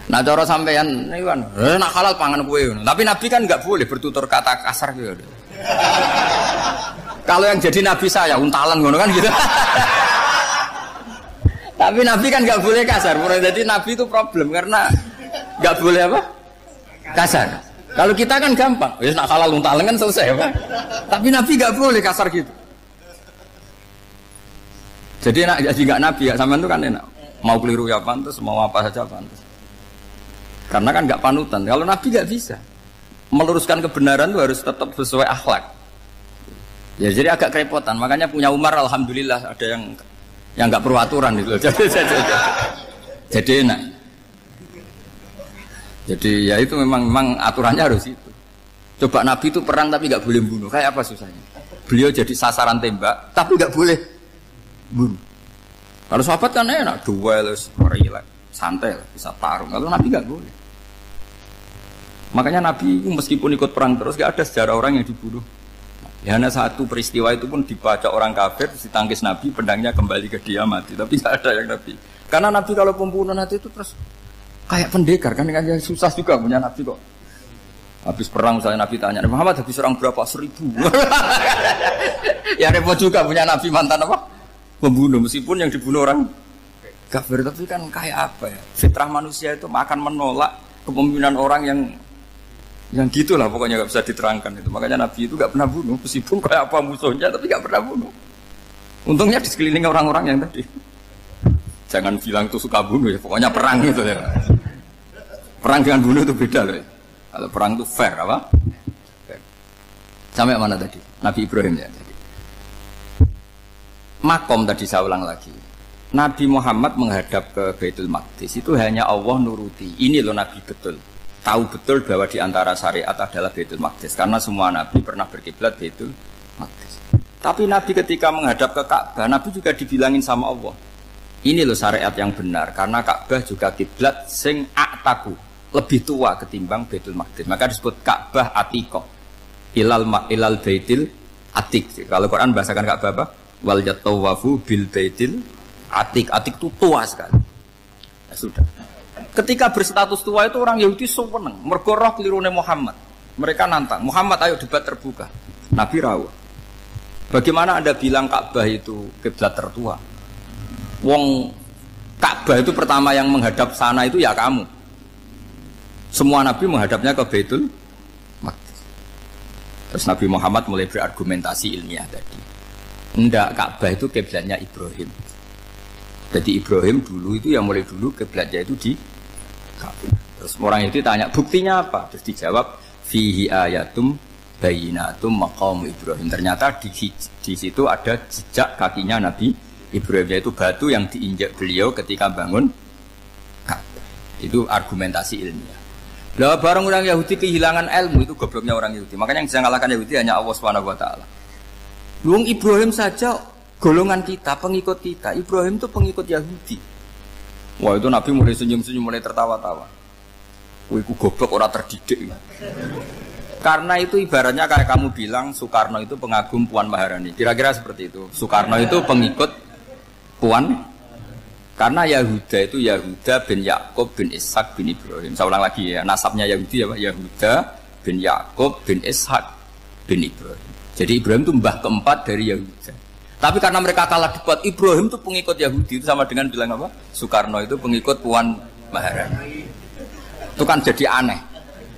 Nah cara sampean ini kan, nak halal pangan kue. Tapi Nabi kan nggak boleh bertutur kata kasar gitu. Kalau yang jadi Nabi saya untalan ngono kan gitu. Tapi Nabi kan nggak boleh kasar. Jadi Nabi itu problem karena nggak boleh apa? Kasar. Kalau kita kan gampang, ya nak halal untalan kan selesai apa? Tapi Nabi nggak boleh kasar gitu. Jadi enak jadi nggak Nabi ya sampean itu kan enak. Mau keliru ya pantas, mau apa saja pantas. Karena kan nggak panutan. Kalau Nabi nggak bisa meluruskan kebenaran itu harus tetap sesuai akhlak. Ya jadi agak kerepotan. Makanya punya Umar alhamdulillah ada yang nggak perlu aturan gitu. Jadi enak. Jadi ya itu memang aturannya harus itu. Coba Nabi itu perang tapi nggak boleh bunuh. Kayak apa susahnya? Beliau jadi sasaran tembak tapi nggak boleh bunuh. Kalau sahabat kan enak, duel, relax, santai lah, bisa tarung. Kalau Nabi nggak boleh. Makanya Nabi meskipun ikut perang terus nggak ada sejarah orang yang dibunuh. Ya hanya satu peristiwa itu pun dibaca orang kafir, ditangkis Nabi, pedangnya kembali ke dia mati. Tapi nggak ada yang Nabi. Karena Nabi kalau pembunuh nanti itu terus kayak pendekar kan susah juga punya Nabi kok. Habis perang misalnya Nabi tanya, Muhammad habis perang berapa? 1000. Ya repot juga punya Nabi mantan apa? Membunuh meskipun yang dibunuh orang kafir, tapi kan kayak apa ya? Fitrah manusia itu akan menolak kepemimpinan orang yang gitulah pokoknya nggak bisa diterangkan itu. Makanya Nabi itu nggak pernah bunuh meskipun kayak apa musuhnya tapi nggak pernah bunuh. Untungnya di sekeliling orang-orang yang tadi. Jangan bilang tuh suka bunuh ya, pokoknya perang itu ya. Perang dengan bunuh itu beda loh. Ya. Kalau perang itu fair apa? Fair. Sampai mana tadi? Nabi Ibrahim ya. Makom tadi saya ulang lagi. Nabi Muhammad menghadap ke Baitul Maqdis itu hanya Allah nuruti. Ini loh Nabi betul. Tahu betul bahwa di antara syariat adalah Baitul Maqdis karena semua Nabi pernah berkiblat Baitul Maqdis. Tapi Nabi ketika menghadap ke Ka'bah, Nabi juga dibilangin sama Allah. Ini loh syariat yang benar karena Ka'bah juga kiblat sing a'taku, lebih tua ketimbang Baitul Maqdis. Maka disebut Ka'bah Atiqah. Ilal Baitil Atiq. Kalau Quran bahasakan Ka'bah apa? Wal yatawafu bil baitil Atiq. Atiq itu tua sekali. Ya sudah. Ketika berstatus tua itu orang Yahudi seneng mergo roh kelirune Muhammad. Mereka nantang, Muhammad ayo debat terbuka. Nabi rawuh. Bagaimana Anda bilang Ka'bah itu kiblat tertua? Wong Ka'bah itu pertama yang menghadap sana itu ya kamu. Semua Nabi menghadapnya ke Baitul Maqdis. Terus Nabi Muhammad mulai berargumentasi ilmiah tadi. Enggak, Ka'bah itu kiblatnya Ibrahim. Jadi Ibrahim dulu itu yang mulai dulu kiblatnya itu di Ka'bah. Terus orang itu tanya, buktinya apa? Terus dijawab, fihi ayatum bayinatum maqam Ibrahim. Ternyata di situ ada jejak kakinya Nabi Ibrahim, yaitu batu yang diinjak beliau ketika bangun Ka'bah. Itu argumentasi ilmiah. Lah barang orang Yahudi kehilangan ilmu itu gobloknya orang Yahudi. Makanya yang bisa mengalahkan Yahudi hanya Allah Subhanahu wa taala. Luang Ibrahim saja golongan kita, pengikut kita. Ibrahim itu pengikut Yahudi. Wah itu Nabi mulai senyum-senyum, mulai tertawa-tawa. Wah itu goblok, orang terdidik. Karena itu ibaratnya kayak kamu bilang Soekarno itu pengagum Puan Maharani. Kira-kira seperti itu. Soekarno itu pengikut Puan. Karena Yahuda itu Yahuda bin Yakub bin Ishak bin Ibrahim. Saya ulang lagi ya, nasabnya Yahudi apa? Yahuda bin Yakub bin Ishak bin Ibrahim. Jadi Ibrahim itu mbah keempat dari Yahuda. Tapi karena mereka kalah debat, Ibrahim itu pengikut Yahudi, itu sama dengan bilang apa? Soekarno itu pengikut Puan Maharani. Itu kan jadi aneh.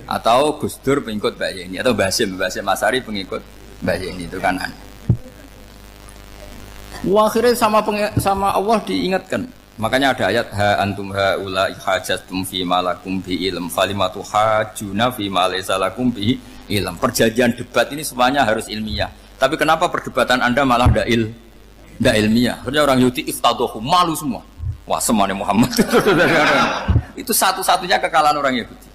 Atau Gus Dur pengikut Mbak Yeni, atau Basim Asari pengikut Mbak Yeni, itu kan aneh. Akhirnya sama Allah diingatkan. Makanya ada ayat ha antum haula hajatum fi malakum bi ilm falimatu hajuna fi ma laysa lakum bi ilm. Perjanjian debat ini semuanya harus ilmiah. Tapi kenapa perdebatan Anda malah ndak ilmiah? Karena orang Yahudi iftadohu, malu semua. Wah, semuanya Muhammad. Itu satu-satunya kekalahan orang Yahudi.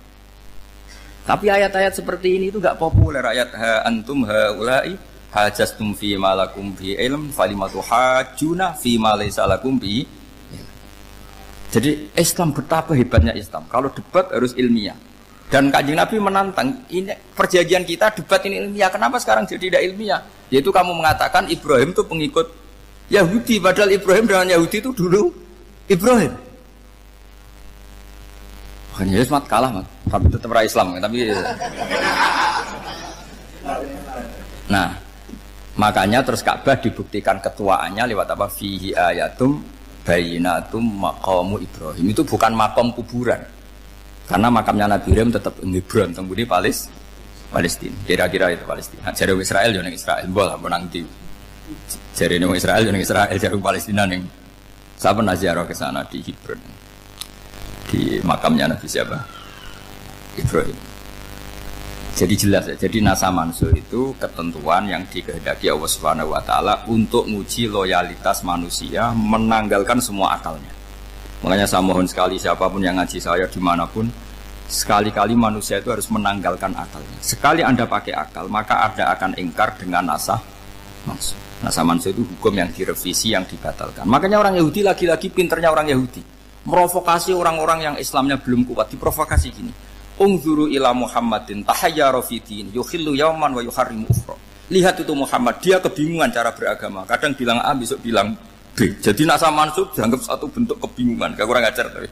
Tapi ayat-ayat seperti ini itu enggak populer. Ayat ha antum haula'i hajastum fi malakum bi ilm falimatu hajuna fi ma laysa lakum bi. Jadi Islam betapa hebatnya Islam. Kalau debat harus ilmiah. Dan Kanjeng Nabi menantang, ini perjanjian kita debat ini ilmiah. Kenapa sekarang jadi tidak ilmiah? Yaitu kamu mengatakan Ibrahim itu pengikut Yahudi, padahal Ibrahim dengan Yahudi itu dulu Ibrahim. Makanya Yesus kalah, tapi tetap orang Islam. Tapi nah, makanya terus Ka'bah dibuktikan ketuaannya lewat apa? Fihi ayatum bayinatum maqamu Ibrahim. Itu bukan makam kuburan. Karena makamnya Nabi Ibrahim tetap di Hebron, tempat Palestina. Kira-kira itu Palestina. Jari Israel yang Israel, bola menang di. Jari Israel yang Israel, jari Palestina yang. Saya pernah ziarah ke sana di Hebron, di makamnya Nabi siapa? Ibrahim. Jadi jelas ya. Jadi nasa mansuh itu ketentuan yang dikehendaki Allah Subhanahu wa taala untuk menguji loyalitas manusia, menanggalkan semua akalnya. Makanya saya mohon sekali siapapun yang ngaji saya dimanapun, sekali-kali manusia itu harus menanggalkan akalnya. Sekali Anda pakai akal, maka Anda akan ingkar dengan nasa mansuh. Nasa mansuh itu hukum yang direvisi, yang dibatalkan. Makanya orang Yahudi lagi-lagi pinternya orang Yahudi, merovokasi orang-orang yang Islamnya belum kuat, diprovokasi gini. Ungzuru ila Muhammadin tahayyara fi din yukhillu yawman wa yuharrimu ukhra. Lihat itu Muhammad, dia kebingungan cara beragama. Kadang bilang A, besok bilang B. Jadi nasa mansuh dianggap satu bentuk kebingungan. Gak kurang ajar tapi.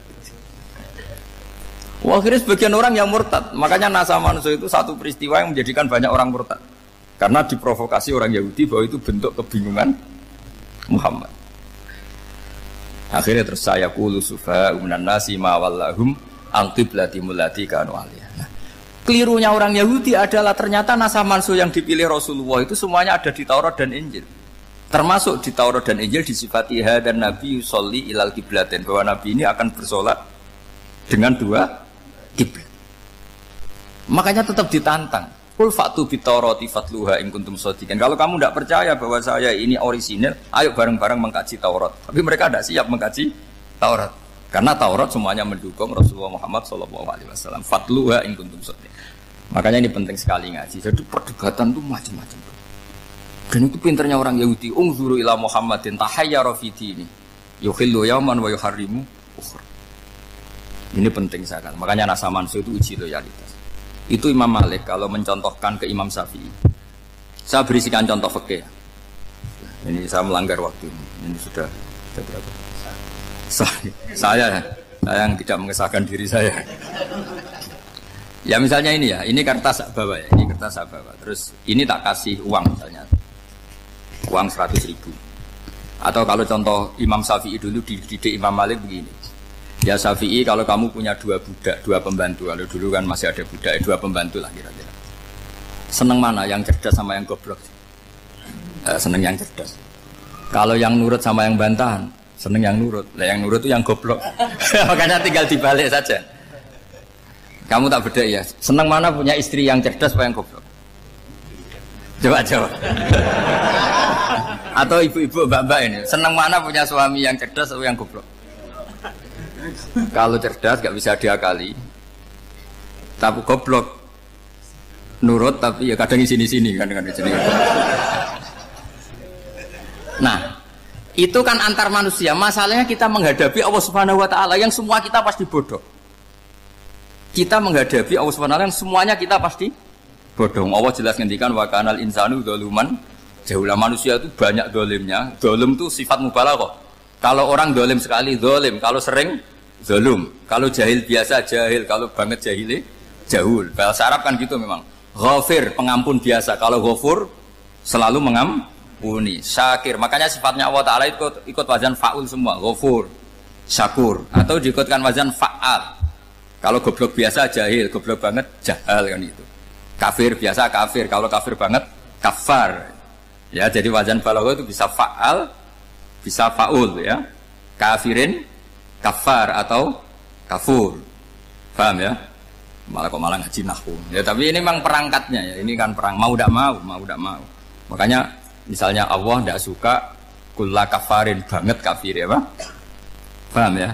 Wah, akhirnya sebagian orang yang murtad. Makanya nasa mansuh itu satu peristiwa yang menjadikan banyak orang murtad. Karena diprovokasi orang Yahudi bahwa itu bentuk kebingungan Muhammad. Akhirnya terus saya qulu sufa minan nasi ma wallahum al-qiblati mulati kanu aliyah. Nah, kelirunya orang Yahudi adalah ternyata nasa mansuh yang dipilih Rasulullah itu semuanya ada di Taurat dan Injil. Termasuk di Taurat dan Injil disifati dan Nabi yusolli ilal qiblatin, bahwa Nabi ini akan bersolat dengan dua kiblat. Makanya tetap ditantang. Qul fa'tu bit-taurati fatluha in kuntum shadiqin. Kalau kamu tidak percaya bahwa saya ini orisinil, ayo bareng-bareng mengkaji Taurat. Tapi mereka tidak siap mengkaji Taurat. Karena Taurat semuanya mendukung Rasulullah Muhammad SAW. Fatluha in kuntum shadiqin. Makanya ini penting sekali ngaji. Jadi perdebatan itu macam-macam. Dan itu pinternya orang Yahudi. Ungzuru ila Muhammadin tahayyara fi dini yukhillu yawman wa yuharrimu ukhra. Ini penting sekali. Makanya nasa mansuh itu uji loyalitas. Itu Imam Malik kalau mencontohkan ke Imam Syafi'i. Saya berisikan contoh fikih. Ini saya melanggar waktu ini. Ini sudah berapa? Saya yang tidak mengesahkan diri saya. Ya misalnya ini ya, ini kertas saya bawa ya, ini kertas saya bawa. Terus ini tak kasih uang misalnya, uang 100.000. Atau kalau contoh Imam Syafi'i dulu dididik Imam Malik begini. Ya Syafi'i, kalau kamu punya dua budak, dua pembantu, kalau dulu kan masih ada budak, dua pembantu lah kira-kira. Seneng mana, yang cerdas sama yang goblok? Seneng yang cerdas. Kalau yang nurut sama yang bantahan, seneng yang nurut. Lah yang nurut itu yang goblok. Makanya tinggal dibalik saja. Kamu tak beda ya. Seneng mana punya istri yang cerdas apa yang goblok? Coba jawab. Atau ibu-ibu mbak-mbak ini, seneng mana punya suami yang cerdas atau yang goblok? Kalau cerdas gak bisa diakali, tapi goblok nurut tapi ya kadang di sini kan dengan di sini. Nah, itu kan antar manusia. Masalahnya kita menghadapi Allah Subhanahu wa taala yang semua kita pasti bodoh. Kita menghadapi Allah Subhanahu wa taala yang semuanya kita pasti bodoh. Allah jelas ngendikan wa kanal insanu dzaluman jahula. Manusia itu banyak dolimnya. Dolim itu sifat mubalaghah. Kalau orang dolim sekali dolim, kalau sering zalum, kalau jahil biasa jahil, kalau banget jahili jahul. Bahasa Arab kan gitu memang. Ghafir, pengampun biasa. Kalau ghafur selalu mengampuni. Syakir, makanya sifatnya Allah Ta'ala ikut wazan fa'ul semua. Ghafur, syakur. Atau diikutkan wazan fa'al. Kalau goblok biasa jahil, goblok banget jahal kan itu. Kafir biasa kafir, kalau kafir banget kafar. Ya, jadi wazan balagha itu bisa fa'al, bisa fa'ul ya. Kafirin, kafar atau kafur. Paham ya? Malah kok malah ngaji nahwu. Ya tapi ini memang perangkatnya ya. Ini kan perang mau tidak mau. Makanya misalnya Allah tidak suka kulla kafarin banget kafir ya, Pak. Paham ya?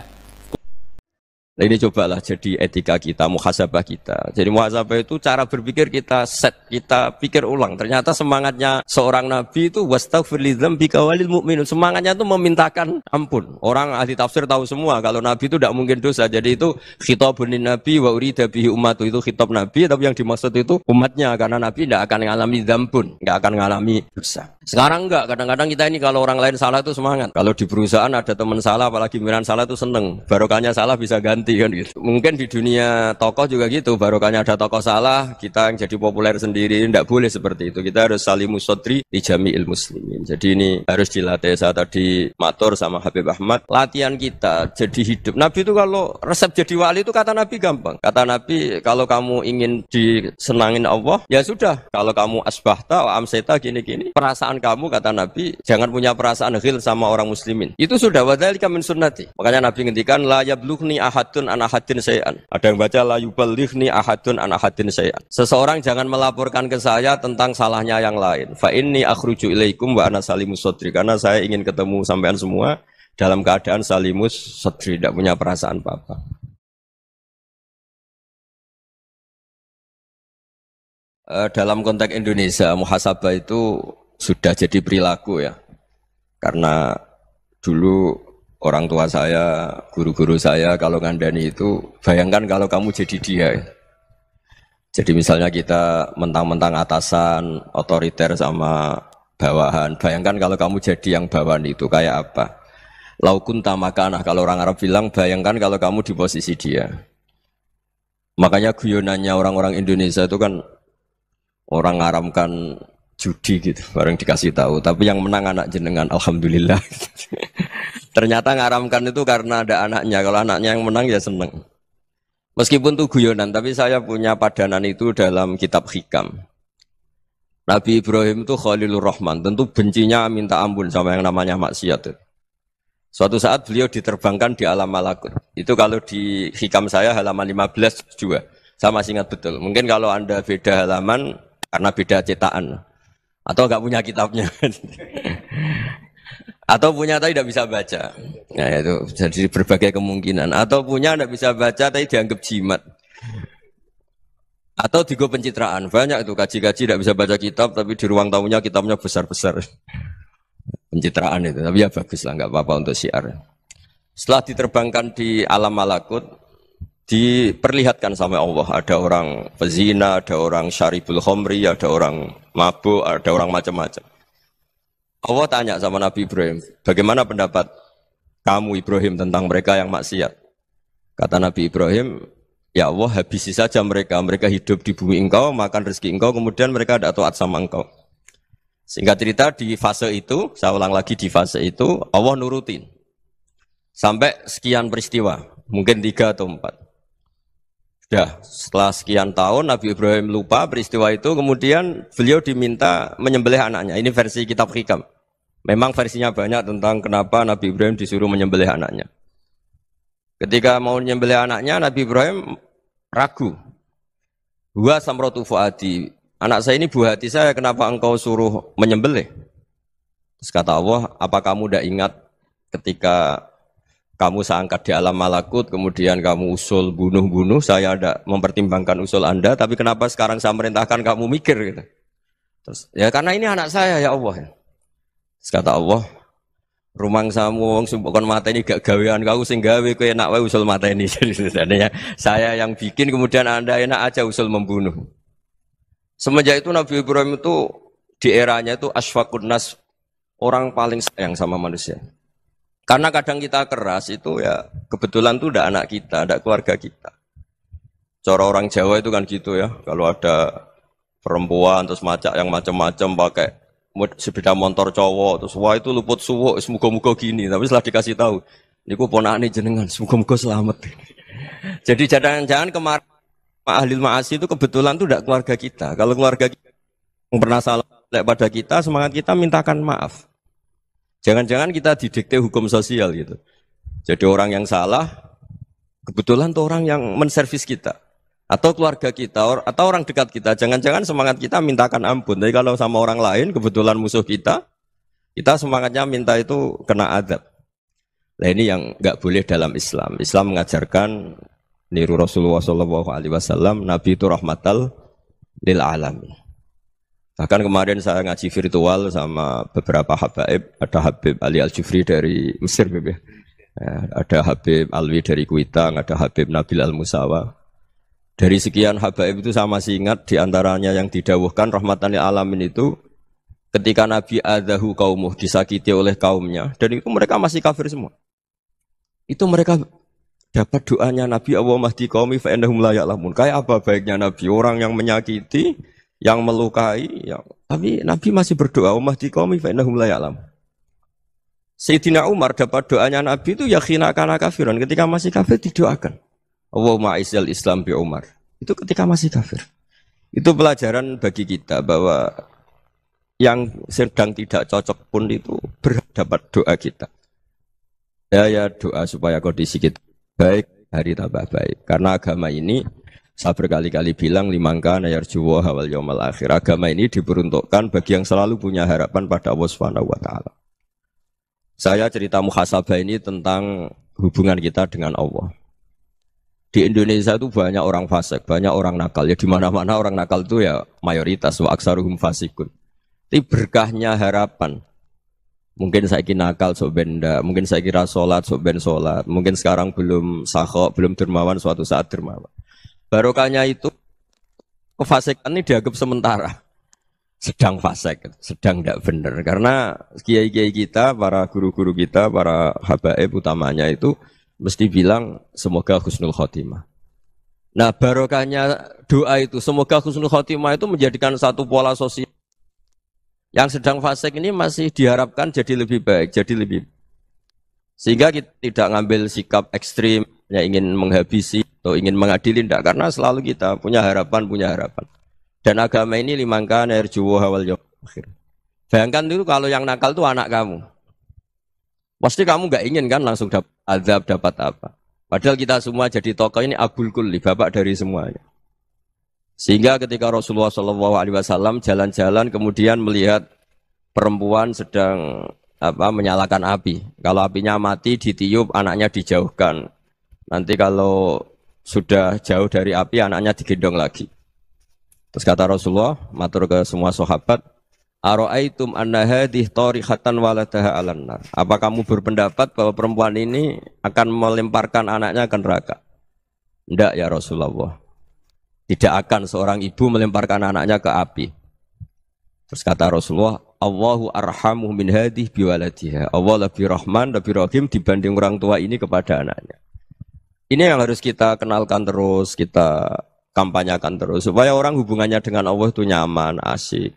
Nah, ini cobalah jadi etika kita, muhasabah kita. Jadi muhasabah itu cara berpikir kita set, kita pikir ulang. Ternyata semangatnya seorang nabi itu wastaghfir lidzambika walil mu'minun. Semangatnya itu memintakan ampun. Orang ahli tafsir tahu semua kalau nabi itu tidak mungkin dosa. Jadi itu khitabun nabi wa urida bihi ummatu, itu khitab nabi, tapi yang dimaksud itu umatnya, karena nabi tidak akan mengalami dzambun, tidak akan mengalami dosa. Sekarang enggak, kadang-kadang kita ini kalau orang lain salah itu semangat. Kalau di perusahaan ada teman salah, apalagi pimpinan salah itu seneng. Barokahnya salah bisa ganti kan gitu. Mungkin di dunia tokoh juga gitu, barokahnya ada tokoh salah, kita yang jadi populer sendiri. Tidak boleh seperti itu. Kita harus salimus sodri di jami'il muslimin. Jadi ini harus dilatih. Saya tadi matur sama Habib Ahmad, latihan kita jadi hidup. Nabi itu kalau resep jadi wali itu kata Nabi gampang. Kata Nabi, kalau kamu ingin disenangin Allah, ya sudah. Kalau kamu asbahta wa amseta gini-gini, perasaan kamu, kata Nabi, jangan punya perasaan ghil sama orang muslimin. Itu sudah, wadzalika min sunnati. Makanya Nabi ngendikan la yablughni ahadun ahadun an ahadin syai'an. Ada yang baca la yuballighni ahadun an ahadin syai'an. Seseorang jangan melaporkan ke saya tentang salahnya yang lain. Fa inni akhruju ilaikum wa ana salimus sadri. Karena saya ingin ketemu sampean semua dalam keadaan salimus sadri, tidak punya perasaan apa-apa. Dalam konteks Indonesia, muhasabah itu sudah jadi perilaku ya. Karena dulu orang tua saya, guru-guru saya kalau ngandani itu, bayangkan kalau kamu jadi dia. Jadi misalnya kita mentang-mentang atasan, otoriter sama bawahan. Bayangkan kalau kamu jadi yang bawahan itu kayak apa? Laukun tamakanah, kalau orang Arab bilang, bayangkan kalau kamu di posisi dia. Makanya guyonannya orang-orang Indonesia itu kan orang ngaramkan judi gitu, bareng dikasih tahu. Tapi yang menang anak jenengan, alhamdulillah. Ternyata ngaramkan itu karena ada anaknya. Kalau anaknya yang menang ya seneng. Meskipun itu guyonan, tapi saya punya padanan itu dalam kitab Hikam. Nabi Ibrahim itu Khalilur Rahman, tentu bencinya minta ampun sama yang namanya maksiat. Suatu saat beliau diterbangkan di alam malakut. Itu kalau di Hikam saya halaman 15 juga. Saya masih ingat betul. Mungkin kalau Anda beda halaman karena beda cetakan. Atau enggak punya kitabnya. Atau punya tapi tidak bisa baca. Nah itu jadi berbagai kemungkinan. Atau punya tidak bisa baca tapi dianggap jimat. Atau digo pencitraan. Banyak itu kaji-kaji tidak bisa baca kitab tapi di ruang tamunya kitabnya besar-besar. Pencitraan itu. Tapi ya bagus lah, enggak apa-apa untuk syiar. Setelah diterbangkan di alam malakut, diperlihatkan sama Allah, ada orang pezina, ada orang syaribul khomri, ada orang mabuk, ada orang macam-macam. Allah tanya sama Nabi Ibrahim, bagaimana pendapat kamu Ibrahim tentang mereka yang maksiat? Kata Nabi Ibrahim, ya Allah habisi saja mereka, mereka hidup di bumi engkau, makan rezeki engkau, kemudian mereka tidak taat sama engkau. Singkat cerita di fase itu, saya ulang lagi di fase itu, Allah nurutin. Sampai sekian peristiwa, mungkin 3 atau 4. Sudah, setelah sekian tahun Nabi Ibrahim lupa peristiwa itu, kemudian beliau diminta menyembelih anaknya. Ini versi kitab Hikam. Memang versinya banyak tentang kenapa Nabi Ibrahim disuruh menyembelih anaknya. Ketika mau menyembelih anaknya, Nabi Ibrahim ragu. Huwa samratu fuadi. Anak saya ini buah hati saya, kenapa engkau suruh menyembelih? Terus kata Allah, apa kamu tidak ingat ketika kamu saya angkat di alam malakut, kemudian kamu usul bunuh-bunuh, saya ada mempertimbangkan usul Anda, tapi kenapa sekarang saya merintahkan kamu mikir gitu. Terus, ya karena ini anak saya ya Allah. Terus kata Allah, rumang samu wong sumpukon mata ini gak gawean kau sing gawe kowe enak wae usul mata ini. Jadi saya yang bikin, kemudian Anda enak aja usul membunuh. Semenjak itu Nabi Ibrahim itu di eranya itu asfaqun nas, orang paling sayang sama manusia. Karena kadang kita keras itu ya kebetulan itu udah anak kita, ada keluarga kita. Cara orang Jawa itu kan gitu ya, kalau ada perempuan terus macak yang macam-macam pakai sepeda motor cowok terus wah itu luput suwuk, semoga-moga gini. Tapi setelah dikasih tahu, niku ponakane jenengan, semoga-moga selamat. Jadi jangan-jangan kemarin ahli ma'asi itu kebetulan itu udah keluarga kita. Kalau keluarga kita yang pernah salah pada kita, semangat kita mintakan maaf. Jangan-jangan kita didikte hukum sosial gitu. Jadi orang yang salah, kebetulan tuh orang yang menservis kita. Atau keluarga kita, atau orang dekat kita. Jangan-jangan semangat kita mintakan ampun. Tapi kalau sama orang lain, kebetulan musuh kita semangatnya minta itu kena adab. Nah ini yang nggak boleh dalam Islam. Islam mengajarkan, niru Rasulullah SAW, Nabi itu rahmatal lil alamin. Bahkan kemarin saya ngaji virtual sama beberapa habaib, ada Habib Ali Al-Jufri dari Mesir, ya, ada Habib Alwi dari Kuitang, ada Habib Nabil Al-Musawa. Dari sekian habaib itu saya masih ingat diantaranya yang didawuhkan rahmatan lil alamin itu ketika Nabi adahu kaumuh, disakiti oleh kaumnya, dan itu mereka masih kafir semua. Itu mereka dapat doanya Nabi Allah mahdi qaumi fa innahum la ya'lamun. Kayak apa baiknya Nabi, orang yang menyakiti, yang melukai, tapi Nabi masih berdoa, mahdi qaumi fa innahum la ya'lamun. Sayyidina Umar dapat doanya Nabi itu ya khina kana kafiran, ketika masih kafir didoakan. Allahumma aizzal Islam bi Umar. Itu ketika masih kafir. Itu pelajaran bagi kita bahwa yang sedang tidak cocok pun itu berdapat doa kita. Ya doa supaya kondisi kita baik, hari tambah baik. Karena agama ini saya berkali-kali bilang limangka nayarjuwa hawal yaumal akhir. Agama ini diperuntukkan bagi yang selalu punya harapan pada Allah Subhanahu wa taala. Saya cerita muhasabah ini tentang hubungan kita dengan Allah. Di Indonesia itu banyak orang fasik, banyak orang nakal. Ya di mana-mana orang nakal itu ya mayoritas wa aksaruhum fasikun. Tapi berkahnya harapan. Mungkin saya kira nakal sok benda, mungkin saya kira sholat sok ben sholat, mungkin sekarang belum sakhok, belum dermawan, suatu saat dermawan. Barokahnya itu kefasikan ini dianggap sementara, sedang fasik, sedang tidak benar. Karena kiai-kiai kita, para guru-guru kita, para habaib utamanya itu mesti bilang semoga husnul khotimah. Nah barokahnya doa itu semoga husnul khotimah itu menjadikan satu pola sosial. Yang sedang fasik ini masih diharapkan jadi lebih baik, jadi lebih. Sehingga kita tidak ngambil sikap ekstrim, yang ingin menghabisi atau ingin mengadili, tidak. Karena selalu kita punya harapan. Dan agama ini limangka nerjuwo hawal yawm akhir. Bayangkan itu kalau yang nakal itu anak kamu. Pasti kamu nggak ingin kan langsung dapat azab, dapat apa. Padahal kita semua jadi tokoh ini abul kulli, bapak dari semuanya. Sehingga ketika Rasulullah SAW jalan-jalan kemudian melihat perempuan sedang menyalakan api. Kalau apinya mati ditiup, anaknya dijauhkan. Nanti kalau sudah jauh dari api, anaknya digendong lagi. Terus kata Rasulullah, matur ke semua sahabat, Aro'aitum anna hadih tarihatan waladaha alan nar. Apa kamu berpendapat bahwa perempuan ini akan melemparkan anaknya ke neraka? Tidak ya Rasulullah. Tidak akan seorang ibu melemparkan anaknya ke api. Terus kata Rasulullah, Allahu arhamu min hadih biwaladiha. Allah lebih rahman, lebih rahim dibanding orang tua ini kepada anaknya. Ini yang harus kita kenalkan terus, kita kampanyakan terus, supaya orang hubungannya dengan Allah itu nyaman, asik.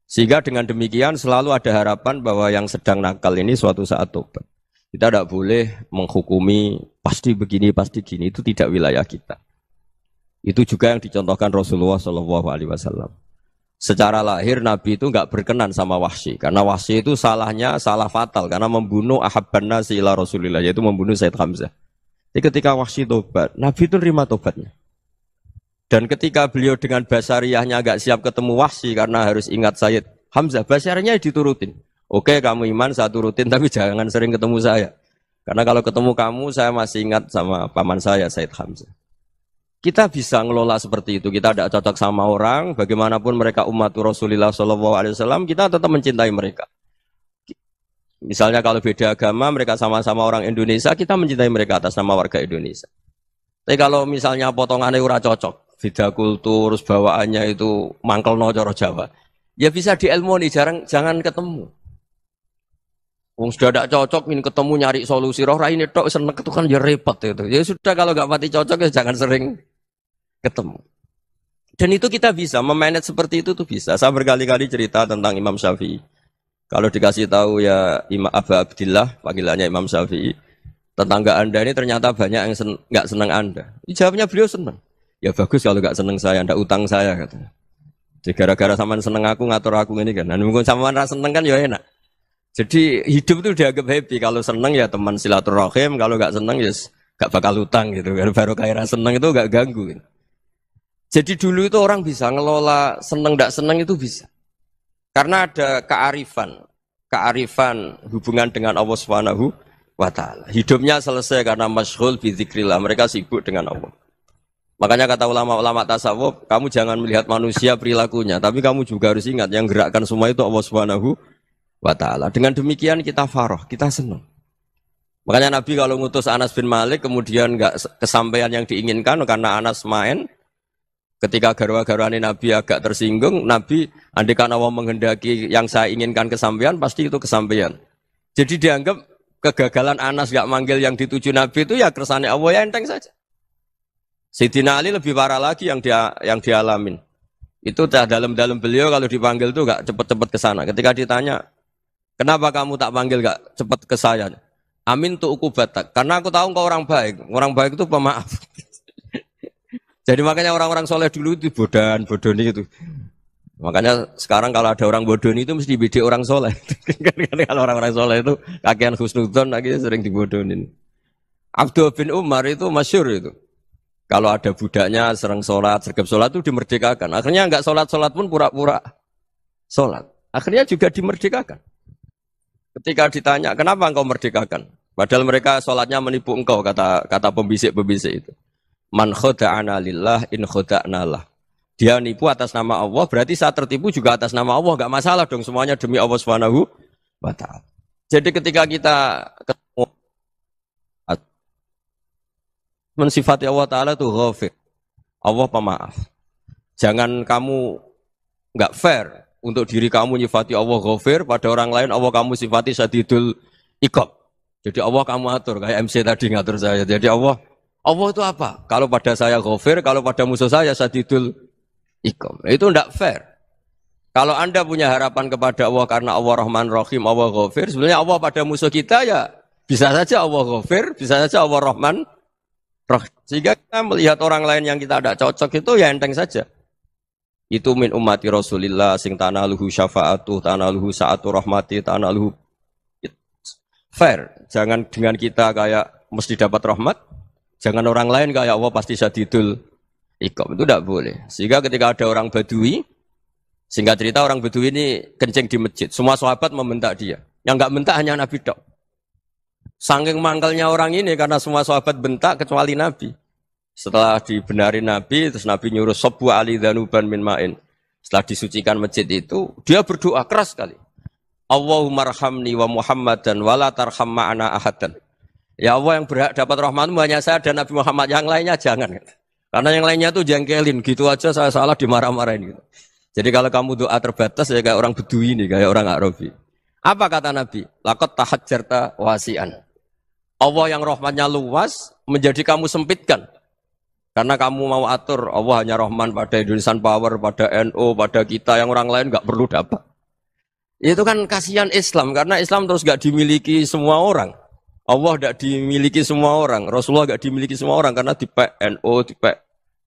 Sehingga dengan demikian selalu ada harapan bahwa yang sedang nakal ini suatu saat tobat. Kita tidak boleh menghukumi pasti begini, pasti gini, itu tidak wilayah kita. Itu juga yang dicontohkan Rasulullah SAW. Secara lahir Nabi itu nggak berkenan sama Wahsy, karena Wahsy itu salahnya salah fatal karena membunuh ahabban nasi ila Rasulillah, yaitu membunuh Said Hamzah. Jadi ketika Wahsy tobat, Nabi itu terima tobatnya. Dan ketika beliau dengan basariyahnya agak siap ketemu Wahsy karena harus ingat Said Hamzah, basariyahnya diturutin. Oke, kamu iman, saya turutin, tapi jangan sering ketemu saya. Karena kalau ketemu kamu, saya masih ingat sama paman saya, Said Hamzah. Kita bisa ngelola seperti itu. Kita tidak cocok sama orang, bagaimanapun mereka umat Rasulullah SAW, kita tetap mencintai mereka. Misalnya kalau beda agama, mereka sama-sama orang Indonesia, kita mencintai mereka atas nama warga Indonesia. Tapi kalau misalnya potongannya ora cocok, beda kultur, bawaannya itu mangkelno cara Jawa, ya bisa diilmoni, jangan ketemu. Wong sudah tidak cocok, ingin ketemu nyari solusi. Roh ini tok seneng itu kan ya repot itu. Ya sudah kalau nggak pati cocok ya jangan sering ketemu. Dan itu kita bisa memanage seperti itu tuh bisa. Saya berkali-kali cerita tentang Imam Syafi'i. Kalau dikasih tahu ya Imam Aba Abdillah, panggilannya Imam Syafi'i, tetangga Anda ini ternyata banyak yang nggak senang Anda. Jawabnya beliau senang. Ya bagus kalau nggak senang saya, Anda utang saya katanya. Jadi gara-gara sampean seneng aku ngatur aku ini kan. Dan mungkin sampean ra seneng kan ya enak. Jadi hidup itu dianggap happy. Kalau seneng ya teman silaturahim, kalau nggak seneng ya nggak bakal utang gitu. Baru kayak seneng itu nggak ganggu. Gitu. Jadi dulu itu orang bisa ngelola seneng nggak seneng itu bisa. Karena ada kearifan hubungan dengan Allah Subhanahu wa taala. Hidupnya selesai karena masyghul bi dzikrillah. Mereka sibuk dengan Allah. Makanya kata ulama-ulama tasawuf, kamu jangan melihat manusia perilakunya, tapi kamu juga harus ingat yang gerakkan semua itu Allah Subhanahu wa ta'ala. Dengan demikian kita faroh, kita senang. Makanya Nabi kalau ngutus Anas bin Malik kemudian enggak kesampaian yang diinginkan karena Anas main, ketika garwa-garwane Nabi agak tersinggung, Nabi andaikan Allah menghendaki yang saya inginkan kesampaian, pasti itu kesampaian. Jadi dianggap kegagalan Anas enggak manggil yang dituju Nabi itu ya kersane Allah, ya enteng saja. Sayyidina Ali lebih parah lagi yang dialamin. Itu dalam beliau kalau dipanggil itu enggak cepat-cepat ke sana. Ketika ditanya, kenapa kamu tak panggil gak cepat ke saya? Amin tu ukubatak. Karena aku tahu engkau orang baik. Orang baik itu pemaaf. Jadi makanya orang-orang soleh dulu itu bodoni itu. Makanya sekarang kalau ada orang bodoni itu mesti bidik orang soleh. Kalau orang-orang soleh itu kakean husnudzon akhirnya sering dibodonin. Abdullah bin Umar itu masyhur itu. Kalau ada budaknya serang sholat, sergap sholat itu dimerdekakan. Akhirnya enggak sholat pun pura-pura sholat. Akhirnya juga dimerdekakan. Ketika ditanya, kenapa engkau merdekakan? Padahal mereka sholatnya menipu engkau, kata pembisik-pembisik itu. Man khoda'ana lillah in khoda'na lah. Dia nipu atas nama Allah, berarti saat tertipu juga atas nama Allah. Enggak masalah dong, semuanya demi Allah Subhanahu wa ta'ala. Jadi ketika kita ketemu mensifati Allah Ta'ala itu ghafir. Allah pemaaf. Jangan kamu enggak fair untuk diri kamu nyifati Allah ghafir, pada orang lain Allah kamu sifati syadidul iqab. Jadi Allah kamu atur, kayak MC tadi ngatur saya. Jadi Allah itu apa? Kalau pada saya ghafir, kalau pada musuh saya syadidul iqab. Itu enggak fair. Kalau Anda punya harapan kepada Allah karena Allah Rahman Rahim, Allah ghafir, sebenarnya Allah pada musuh kita ya bisa saja Allah ghafir, bisa saja Allah Rahman Rahim. Sehingga kita melihat orang lain yang kita tidak cocok itu ya enteng saja. Itu min ummati Rasulillah sing tanaluhu syafa'atuh, tanaluhu sa'atu rahmati, tanaluhu fair. Jangan dengan kita kayak mesti dapat rahmat, jangan orang lain kayak Allah pasti syadidul iqab. Itu tidak boleh. Sehingga ketika ada orang Badui, singkat cerita orang Badui ini kencing di masjid, semua sahabat membentak dia. Yang enggak bentak hanya Nabi tok. Saking mangkelnya orang ini karena semua sahabat bentak kecuali Nabi. Setelah dibenarin Nabi, terus Nabi nyuruh sabbu ali dhanuban min ma'in. Setelah disucikan masjid itu, dia berdoa keras sekali. Allahumma arhamni wa Muhammadan wa la tarham ma'ana ahadan. Ya Allah, yang berhak dapat rahmatmu hanya saya dan Nabi Muhammad, yang lainnya jangan. Karena yang lainnya tuh jengkelin, gitu aja saya salah dimarah-marahin gitu. Jadi kalau kamu doa terbatas ya kayak orang Bedui ini, kayak orang Arabi. Apa kata Nabi? Laqad tahajjarta wasi'an. Allah yang rahmatnya luas menjadi kamu sempitkan. Karena kamu mau atur Allah hanya rahman pada Indonesian Power, pada NU, pada kita yang orang lain nggak perlu dapat. Itu kan kasihan Islam karena Islam terus nggak dimiliki semua orang. Allah nggak dimiliki semua orang, Rasulullah nggak dimiliki semua orang karena di NU, di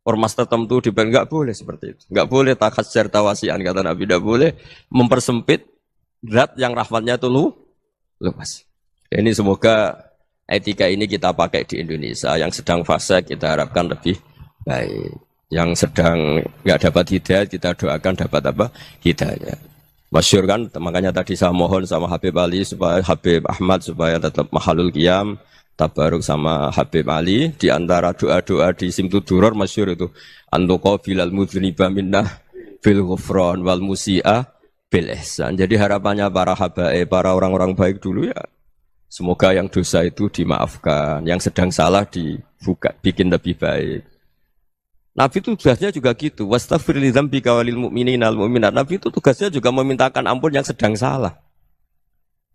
ormas tertentu, di nggak boleh seperti itu. Nggak boleh takhasyar tawasian kata Nabi, nggak boleh mempersempit zat yang rahmatnya itu luas. Ini semoga etika ini kita pakai di Indonesia. Yang sedang fase kita harapkan lebih baik. Yang sedang nggak dapat hidayah kita doakan dapat apa? Hidayah. Masyhur kan, makanya tadi saya mohon sama Habib Ali supaya Habib Ahmad supaya tetap mahalul qiyam, tabaruk sama Habib Ali. Di antara doa-doa di Simtud Duror masyhur itu antuqa bilal mudhniba minnah bil ghufran wal musi'ah bil ihsan. Jadi harapannya para habaib, para orang-orang baik dulu ya, semoga yang dosa itu dimaafkan, yang sedang salah dibuka, bikin lebih baik. Nabi itu tugasnya juga gitu. Wastaghfir li dzambika walil mu'minina wal mu'minat. Nabi itu tugasnya juga memintakan ampun yang sedang salah.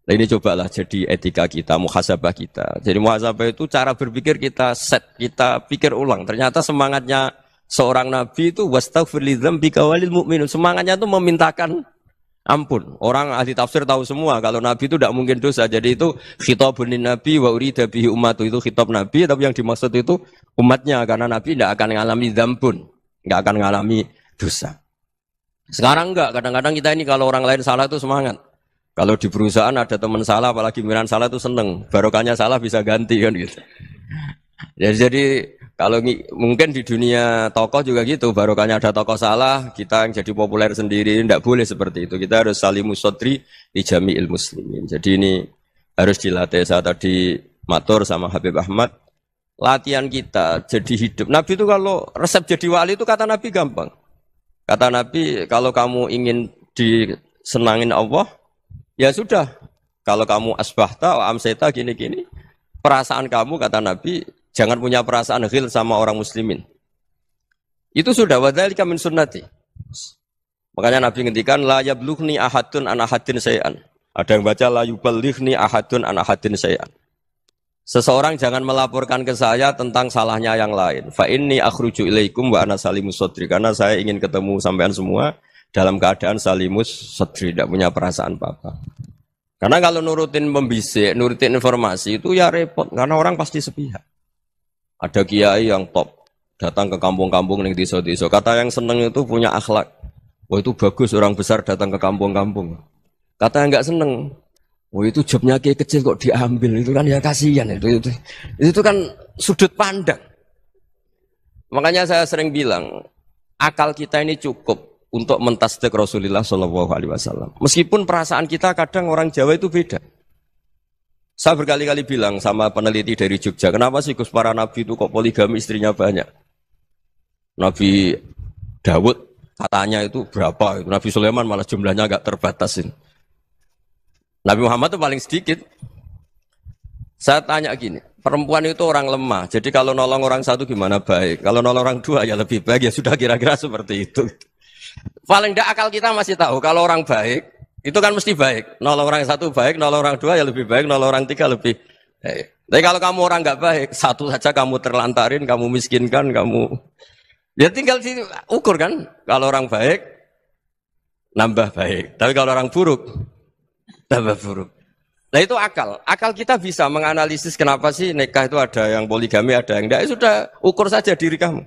Nah ini cobalah jadi etika kita, muhasabah kita. Jadi muhasabah itu cara berpikir kita set, kita pikir ulang. Ternyata semangatnya seorang nabi itu wastaghfir li dzambika walil mu'minin. Semangatnya itu memintakan ampun. Orang ahli tafsir tahu semua kalau Nabi itu tidak mungkin dosa. Jadi itu khitabun Nabi wa urida bihi ummatu, itu khitab Nabi, tapi yang dimaksud itu umatnya karena Nabi tidak akan mengalami dzambun, tidak akan mengalami dosa. Sekarang enggak, kadang-kadang kita ini kalau orang lain salah itu semangat. Kalau di perusahaan ada teman salah, apalagi pimpinan salah itu seneng. Barokahnya salah bisa ganti kan gitu. Jadi kalau mungkin di dunia tokoh juga gitu, barokahnya ada tokoh salah, kita yang jadi populer sendiri, tidak boleh seperti itu. Kita harus salimus sodri di jami'il muslimin. Jadi ini harus dilatih. Saya tadi matur sama Habib Ahmad, latihan kita jadi hidup. Nabi itu kalau resep jadi wali itu kata Nabi gampang. Kata Nabi, kalau kamu ingin disenangin Allah, ya sudah. Kalau kamu asbahta, amseta, gini-gini, perasaan kamu, kata Nabi, jangan punya perasaan ghil sama orang muslimin. Itu sudah wadzalika min sunnati. Makanya Nabi ngendikan la yablughni ahadun an ahadin syai'an. Ada yang baca la yuballighni ahadun an ahadin syai'an. Seseorang jangan melaporkan ke saya tentang salahnya yang lain. Fa inni akhruju ilaikum wa ana salimus sadri. Karena saya ingin ketemu sampean semua dalam keadaan salimus sadri, tidak punya perasaan apa-apa. Karena kalau nurutin membisik, nurutin informasi itu ya repot. Karena orang pasti sepihak. Ada kiai yang top, datang ke kampung-kampung ning desa-desa. Kata yang seneng itu punya akhlak. Wah itu bagus orang besar datang ke kampung-kampung. Kata yang enggak seneng, Oh itu jobnya kayak kecil kok diambil, itu kan ya kasihan itu kan sudut pandang. Makanya saya sering bilang akal kita ini cukup untuk mentasdik Rasulullah Shallallahu Alaihi Wasallam. Meskipun perasaan kita kadang orang Jawa itu beda. Saya berkali-kali bilang sama peneliti dari Jogja, kenapa sih Gus para nabi itu kok poligami istrinya banyak? Nabi Dawud katanya itu berapa? Nabi Sulaiman malah jumlahnya agak terbatasin. Nabi Muhammad itu paling sedikit. Saya tanya gini, perempuan itu orang lemah, jadi kalau nolong orang satu gimana baik, kalau nolong orang dua ya lebih baik, ya sudah kira-kira seperti itu. Paling tidak akal kita masih tahu, kalau orang baik, itu kan mesti baik. Nolong orang satu baik, nolong orang dua ya lebih baik, nolong orang tiga lebih baik. Tapi kalau kamu orang nggak baik, satu saja kamu terlantarin, kamu miskinkan, kamu... Ya tinggal diukur kan, kalau orang baik, nambah baik. Tapi kalau orang buruk, tambah buruk. Nah itu akal. Akal kita bisa menganalisis kenapa sih nikah itu ada yang poligami, ada yang enggak. Sudah ukur saja diri kamu.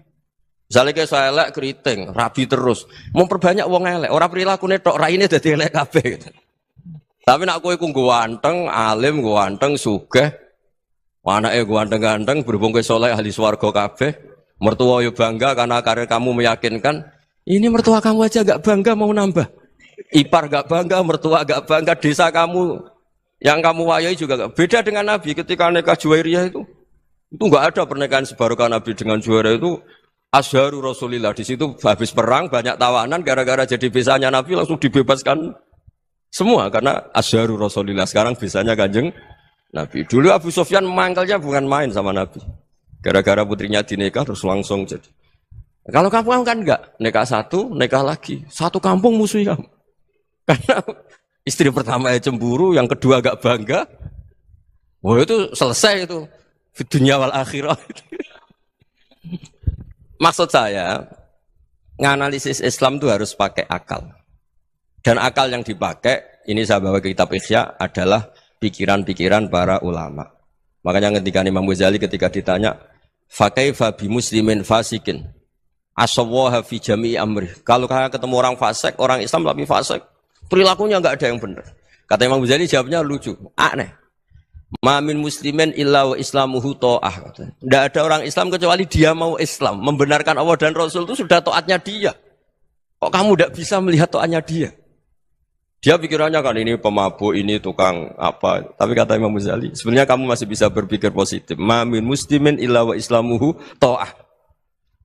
Misalnya kayak saya elek keriting, rabi terus. Memperbanyak wong elek. Orang perilaku netok raine dadi elek kabeh gitu. Tapi nak kowe ku ganteng, alim, ganteng, sugih. Anake ganteng-ganteng, berhubung kowe saleh ahli swarga kabeh. Mertua yo bangga karena karir kamu meyakinkan. Ini mertua kamu aja enggak bangga mau nambah. Ipar enggak bangga, mertua enggak bangga, desa kamu yang kamu wayai juga gak. Beda dengan Nabi ketika nikah Juwairiyah itu nggak ada pernikahan sebarokah Nabi dengan Juwairiyah itu Azharu Rasulillah. Di situ habis perang banyak tawanan gara-gara jadi besanya Nabi langsung dibebaskan semua karena Azharu Rasulillah. Sekarang besanya Kanjeng Nabi. Dulu Abu Sufyan mangkalnya bukan main sama Nabi. Gara-gara putrinya dinikah terus langsung jadi. Kalau kamu kan enggak, nikah satu, nikah lagi. Satu kampung musuh kamu. Karena istri pertama ya cemburu, yang kedua agak bangga. Wah itu selesai itu. Dunia wal akhirah. Maksud saya, nganalisis Islam itu harus pakai akal. Dan akal yang dipakai, ini saya bawa ke kitab Ihya, adalah pikiran-pikiran para ulama. Makanya ketika Imam Ghazali ketika ditanya, fakaifa bi muslimin fasikin, asawwaha fi jami'i amri. Kalau kalian ketemu orang fasik, orang Islam tapi fasik, perilakunya enggak ada yang benar. Kata Imam Ghazali jawabnya lucu, aneh. Ma min muslimin illa wa islamuhu ta'ah. Enggak ada orang Islam kecuali dia mau Islam, membenarkan Allah dan Rasul itu sudah taatnya dia. Kok kamu enggak bisa melihat taatnya dia? Dia pikirannya kan ini pemabuk, ini tukang apa. Tapi kata Imam Ghazali, sebenarnya kamu masih bisa berpikir positif. Ma min muslimin illa wa islamuhu ta'ah.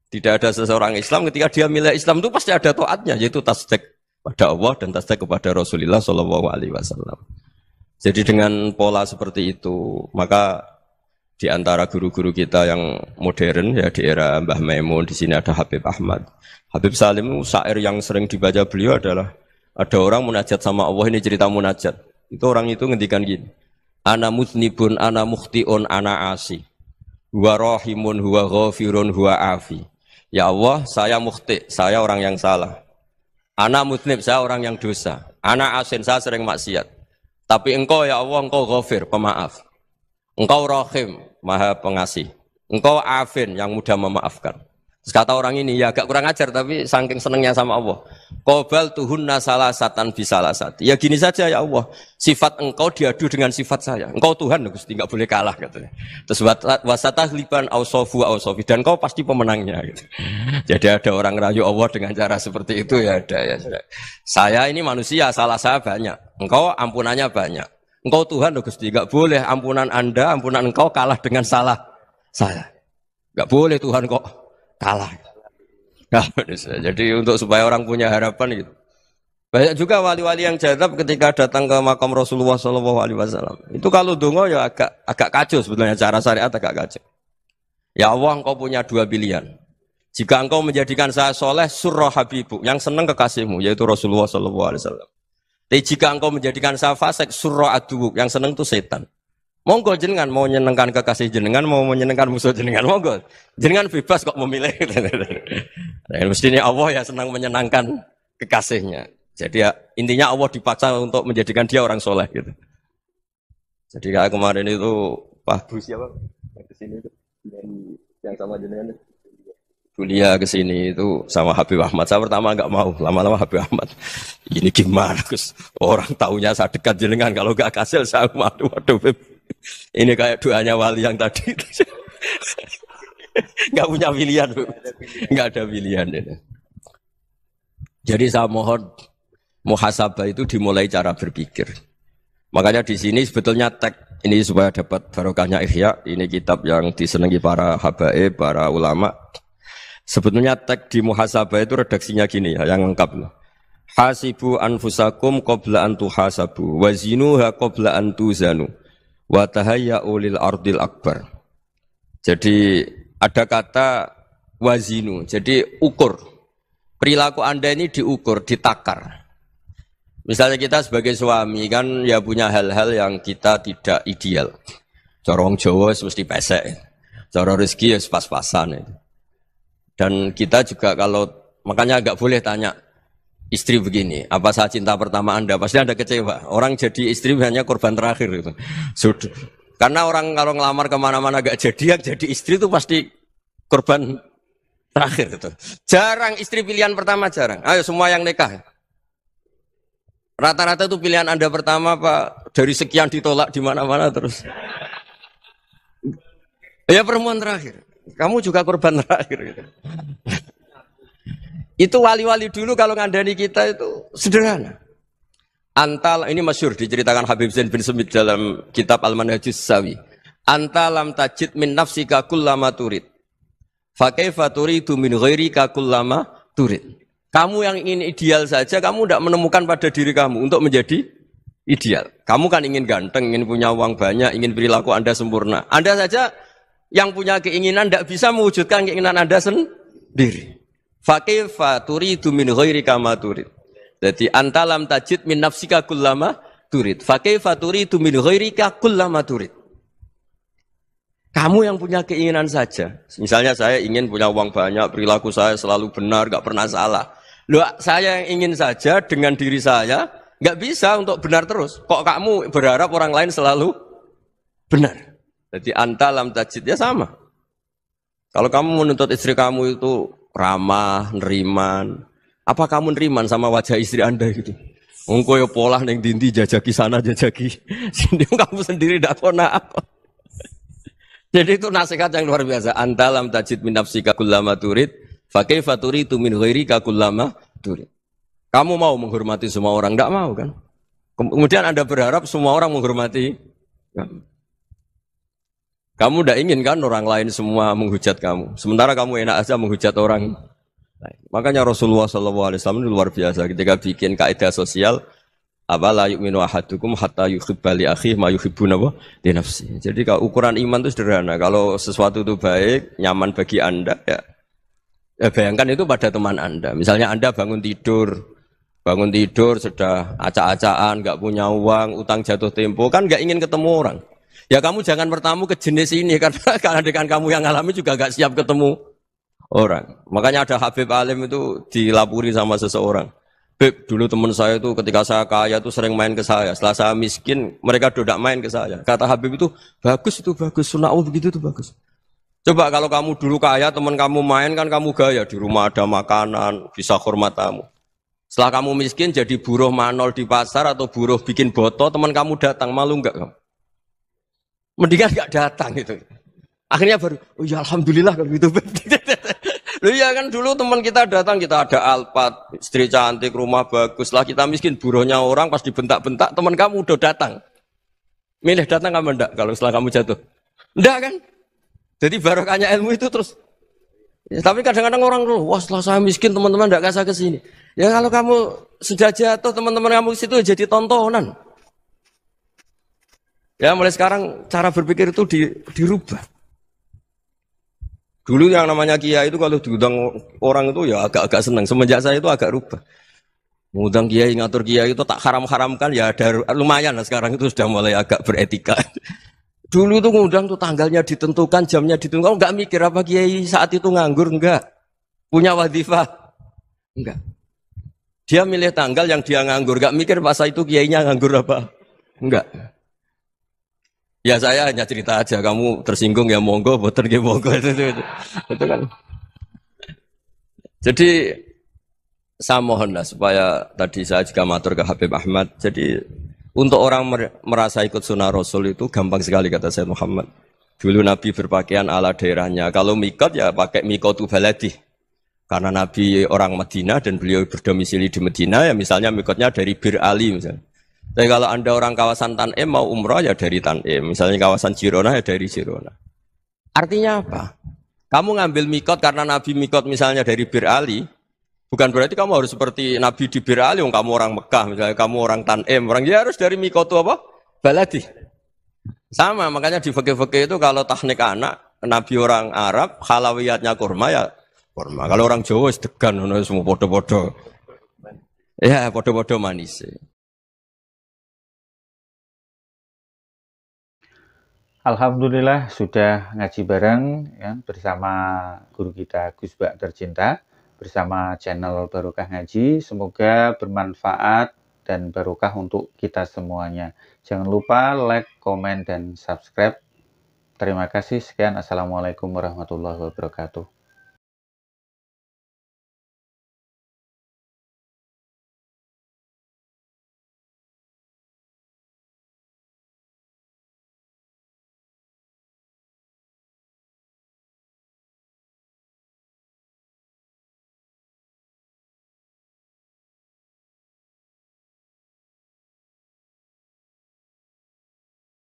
Tidak ada seseorang Islam ketika dia milih Islam itu pasti ada taatnya, yaitu tasdik pada Allah dan tasdik kepada Rasulullah Shallallahu Alaihi Wasallam. Jadi dengan pola seperti itu, maka di antara guru-guru kita yang modern ya di era Mbah Maimun, di sini ada Habib Ahmad, Habib Salim, syair yang sering dibaca beliau adalah ada orang munajat sama Allah, ini cerita munajat. Itu orang itu ngendikan gini, ana muznibun, ana mukhtiun, ana asi, huwa rahimun, huwa ghafirun, huwa afi. Ya Allah, saya mukhti, saya orang yang salah. Ana muznib, saya orang yang dosa. Ana asin, saya sering maksiat. Tapi engkau ya Allah, engkau ghafir, pemaaf. Engkau rahim, maha pengasih. Engkau afin, yang mudah memaafkan. Terus kata orang ini, ya agak kurang ajar, tapi saking senengnya sama Allah. Qobal tuhunna salasatan bisalasati. Ya gini saja ya Allah, sifat engkau diadu dengan sifat saya. Engkau Tuhan, Gusti, enggak boleh kalah katanya. Terus wasatahliban ausofu ausofi, dan engkau pasti pemenangnya gitu. Jadi ada orang rayu Allah dengan cara seperti itu ya ada ya. Saya ini manusia, salah saya banyak. Engkau ampunannya banyak. Engkau Tuhan, Gusti, enggak boleh ampunan Anda, ampunan engkau kalah dengan salah saya. Enggak boleh Tuhan kok kalah. Nah, jadi untuk supaya orang punya harapan gitu. Banyak juga wali-wali yang jadab ketika datang ke makam Rasulullah SAW. Itu kalau dongo ya agak kacau sebetulnya, cara syariat agak kacau. Ya Allah, engkau punya dua pilihan. Jika engkau menjadikan saya soleh, surah habibu, yang senang kekasihmu, yaitu Rasulullah SAW. Tapi jika engkau menjadikan saya fasik, surah aduwuk, yang senang itu setan. Monggo jenengan mau menyenangkan kekasih jenengan, mau menyenangkan musuh jenengan, monggo. Jenengan bebas kok memilih. Nah, mestinya Allah ya senang menyenangkan kekasihnya. Jadi ya, intinya Allah dipaksa untuk menjadikan dia orang soleh gitu. Jadi kayak kemarin itu Pak Bu siapa? Yang kesini itu yang sama jenengan. kuliah ke sini itu sama Habib Ahmad. Saya pertama nggak mau, lama-lama Habib Ahmad. Ini gimana, Gus? Orang taunya saya dekat jenengan, kalau nggak kasil saya waduh, Beb. Ini kayak doanya wali yang tadi. Nggak punya pilihan, Beb. Nggak ada pilihan. Ya. Jadi saya mohon muhasabah itu dimulai cara berpikir. Makanya di sini sebetulnya tag ini supaya dapat barokahnya Ihya. Ini kitab yang disenangi para habaib, para ulama. Sebetulnya tag di muhasabah itu redaksinya gini ya, yang lengkap. Hasibu anfusakum qabla an tuhasabu wa zinuha qabla an tuzanu wa tahayya'u lil ardil akbar. Jadi ada kata wazinu, jadi ukur. Perilaku Anda ini diukur, ditakar. Misalnya kita sebagai suami kan ya punya hal-hal yang kita tidak ideal. Cara wong Jawa mesti pesek. Cara rezeki ya pas-pasan. Dan kita juga kalau makanya enggak boleh tanya istri begini, apa saya cinta pertama Anda? Pasti Anda kecewa. Orang jadi istri hanya korban terakhir gitu. Sudah. Karena orang kalau ngelamar kemana-mana enggak jadi, yang jadi istri itu pasti korban terakhir gitu. Jarang istri pilihan pertama, jarang. Ayo semua yang nikah. Rata-rata itu pilihan Anda pertama Pak, dari sekian ditolak di mana-mana terus. Ya perempuan terakhir. Kamu juga korban terakhir gitu. Itu wali-wali dulu kalau ngandani kita itu sederhana. Antal ini masyhur diceritakan Habib Zain bin Semit dalam kitab Al-Manhajus Sawi. Anta lam tajid min nafsika kullama turid. Fa kaifa turidu min ghairika kullama turid. Kamu yang ingin ideal saja, kamu tidak menemukan pada diri kamu untuk menjadi ideal. Kamu kan ingin ganteng, ingin punya uang banyak, ingin perilaku Anda sempurna. Anda saja yang punya keinginan tidak bisa mewujudkan keinginan Anda sendiri. Fakifa turidu min ghairika ma turid. Jadi anta lam tajid min nafsika kullama turid. Fakifa turidu min ghairika kullama turid. Kamu yang punya keinginan saja. Misalnya saya ingin punya uang banyak, perilaku saya selalu benar, enggak pernah salah. Loh, saya yang ingin saja dengan diri saya, enggak bisa untuk benar terus. Kok kamu berharap orang lain selalu benar? Jadi anta lam tajid ya sama. Kalau kamu menuntut istri kamu itu ramah, neriman, apa kamu neriman sama wajah istri Anda gitu? Engko yo pola ning dindi jajaki sana jajaki sini kamu sendiri ndak kona apa. Jadi itu nasihat yang luar biasa. Anta lam tajid min nafsika kullama turid, fa kaifa turidu min ghairika kullama turid. Kamu mau menghormati semua orang, enggak mau kan? Kemudian Anda berharap semua orang menghormati kamu. Kamu tidak ingin kan orang lain semua menghujat kamu. Sementara kamu enak aja menghujat orang lain. Makanya Rasulullah SAW itu luar biasa ketika bikin kaidah sosial. Apa la yu'minu ahadukum hatta yuhibba li akhihi ma yuhibbu li nafsi. Jadi kalau ukuran iman itu sederhana. Kalau sesuatu itu baik, nyaman bagi Anda ya bayangkan itu pada teman Anda. Misalnya Anda bangun tidur sudah acak-acakan, enggak punya uang, utang jatuh tempo, kan enggak ingin ketemu orang. Ya kamu jangan bertamu ke jenis ini karena dengan kamu yang alami juga gak siap ketemu orang. Makanya ada Habib Alim itu dilapuri sama seseorang. Beb, dulu teman saya itu ketika saya kaya itu sering main ke saya. Setelah saya miskin, mereka tidak main ke saya. Kata Habib itu bagus, sunnaul begitu itu bagus. Coba kalau kamu dulu kaya, teman kamu main kan kamu gaya. Di rumah ada makanan, bisa hormat kamu. Setelah kamu miskin jadi buruh manol di pasar atau buruh bikin boto, teman kamu datang, malu enggak kamu? Mendingan gak datang gitu. Akhirnya baru, oh ya alhamdulillah kalau gitu. Loh ya kan dulu teman kita datang, kita ada Alphard, istri cantik, rumah bagus. Lah kita miskin, buruhnya orang pas dibentak-bentak, teman kamu udah datang. Milih datang kamu enggak kalau setelah kamu jatuh? Enggak kan? Jadi barokahnya ilmu itu terus. Ya, tapi kadang-kadang orang tuh, wah setelah saya miskin teman-teman enggak kasih ke sini. Ya kalau kamu sudah jatuh, teman-teman kamu ke situ jadi tontonan. Ya mulai sekarang cara berpikir itu dirubah. Dulu yang namanya kiai itu kalau diundang orang itu ya agak-agak senang. Semenjak saya itu agak rubah. Mengundang kiai, ngatur kiai itu tak haram-haramkan ya ada lumayan lah sekarang itu sudah mulai agak beretika. Dulu itu ngundang tuh tanggalnya ditentukan, jamnya ditentukan. Enggak mikir apa kiai saat itu nganggur, enggak. Punya wadifah, enggak. Dia milih tanggal yang dia nganggur, enggak mikir masa itu kiainya nganggur apa, enggak. Ya saya hanya cerita aja, kamu tersinggung ya monggo, boten ya monggo itu kan. Jadi saya mohon lah supaya tadi saya juga matur ke Habib Ahmad. Jadi untuk orang merasa ikut sunnah Rasul itu gampang sekali kata Sayyid Muhammad. Dulu Nabi berpakaian ala daerahnya. Kalau mikot ya pakai mikotu baladi. Karena Nabi orang Madinah dan beliau berdomisili di Madinah ya misalnya mikotnya dari Bir Ali misalnya. Tapi kalau Anda orang kawasan Tanim mau umrah ya dari Tanim. Misalnya kawasan Jirona ya dari Jirona. Artinya apa? Kamu ngambil mikot karena Nabi mikot misalnya dari Bir Ali, bukan berarti kamu harus seperti Nabi di Bir Ali, kamu orang Mekah, misalnya kamu orang Tanim, orang ya harus dari mikot itu apa? Baladi. Sama, makanya di fikih-fikih itu kalau teknik anak, Nabi orang Arab, halawiyatnya kurma ya kurma. Kalau orang Jawa sedegan, semua bodoh-bodoh. Ya, bodoh-bodoh manis. Alhamdulillah sudah ngaji bareng ya, bersama guru kita Gus Bak tercinta, bersama channel Barokah Ngaji. Semoga bermanfaat dan barokah untuk kita semuanya. Jangan lupa like, komen, dan subscribe. Terima kasih. Sekian. Assalamualaikum warahmatullahi wabarakatuh.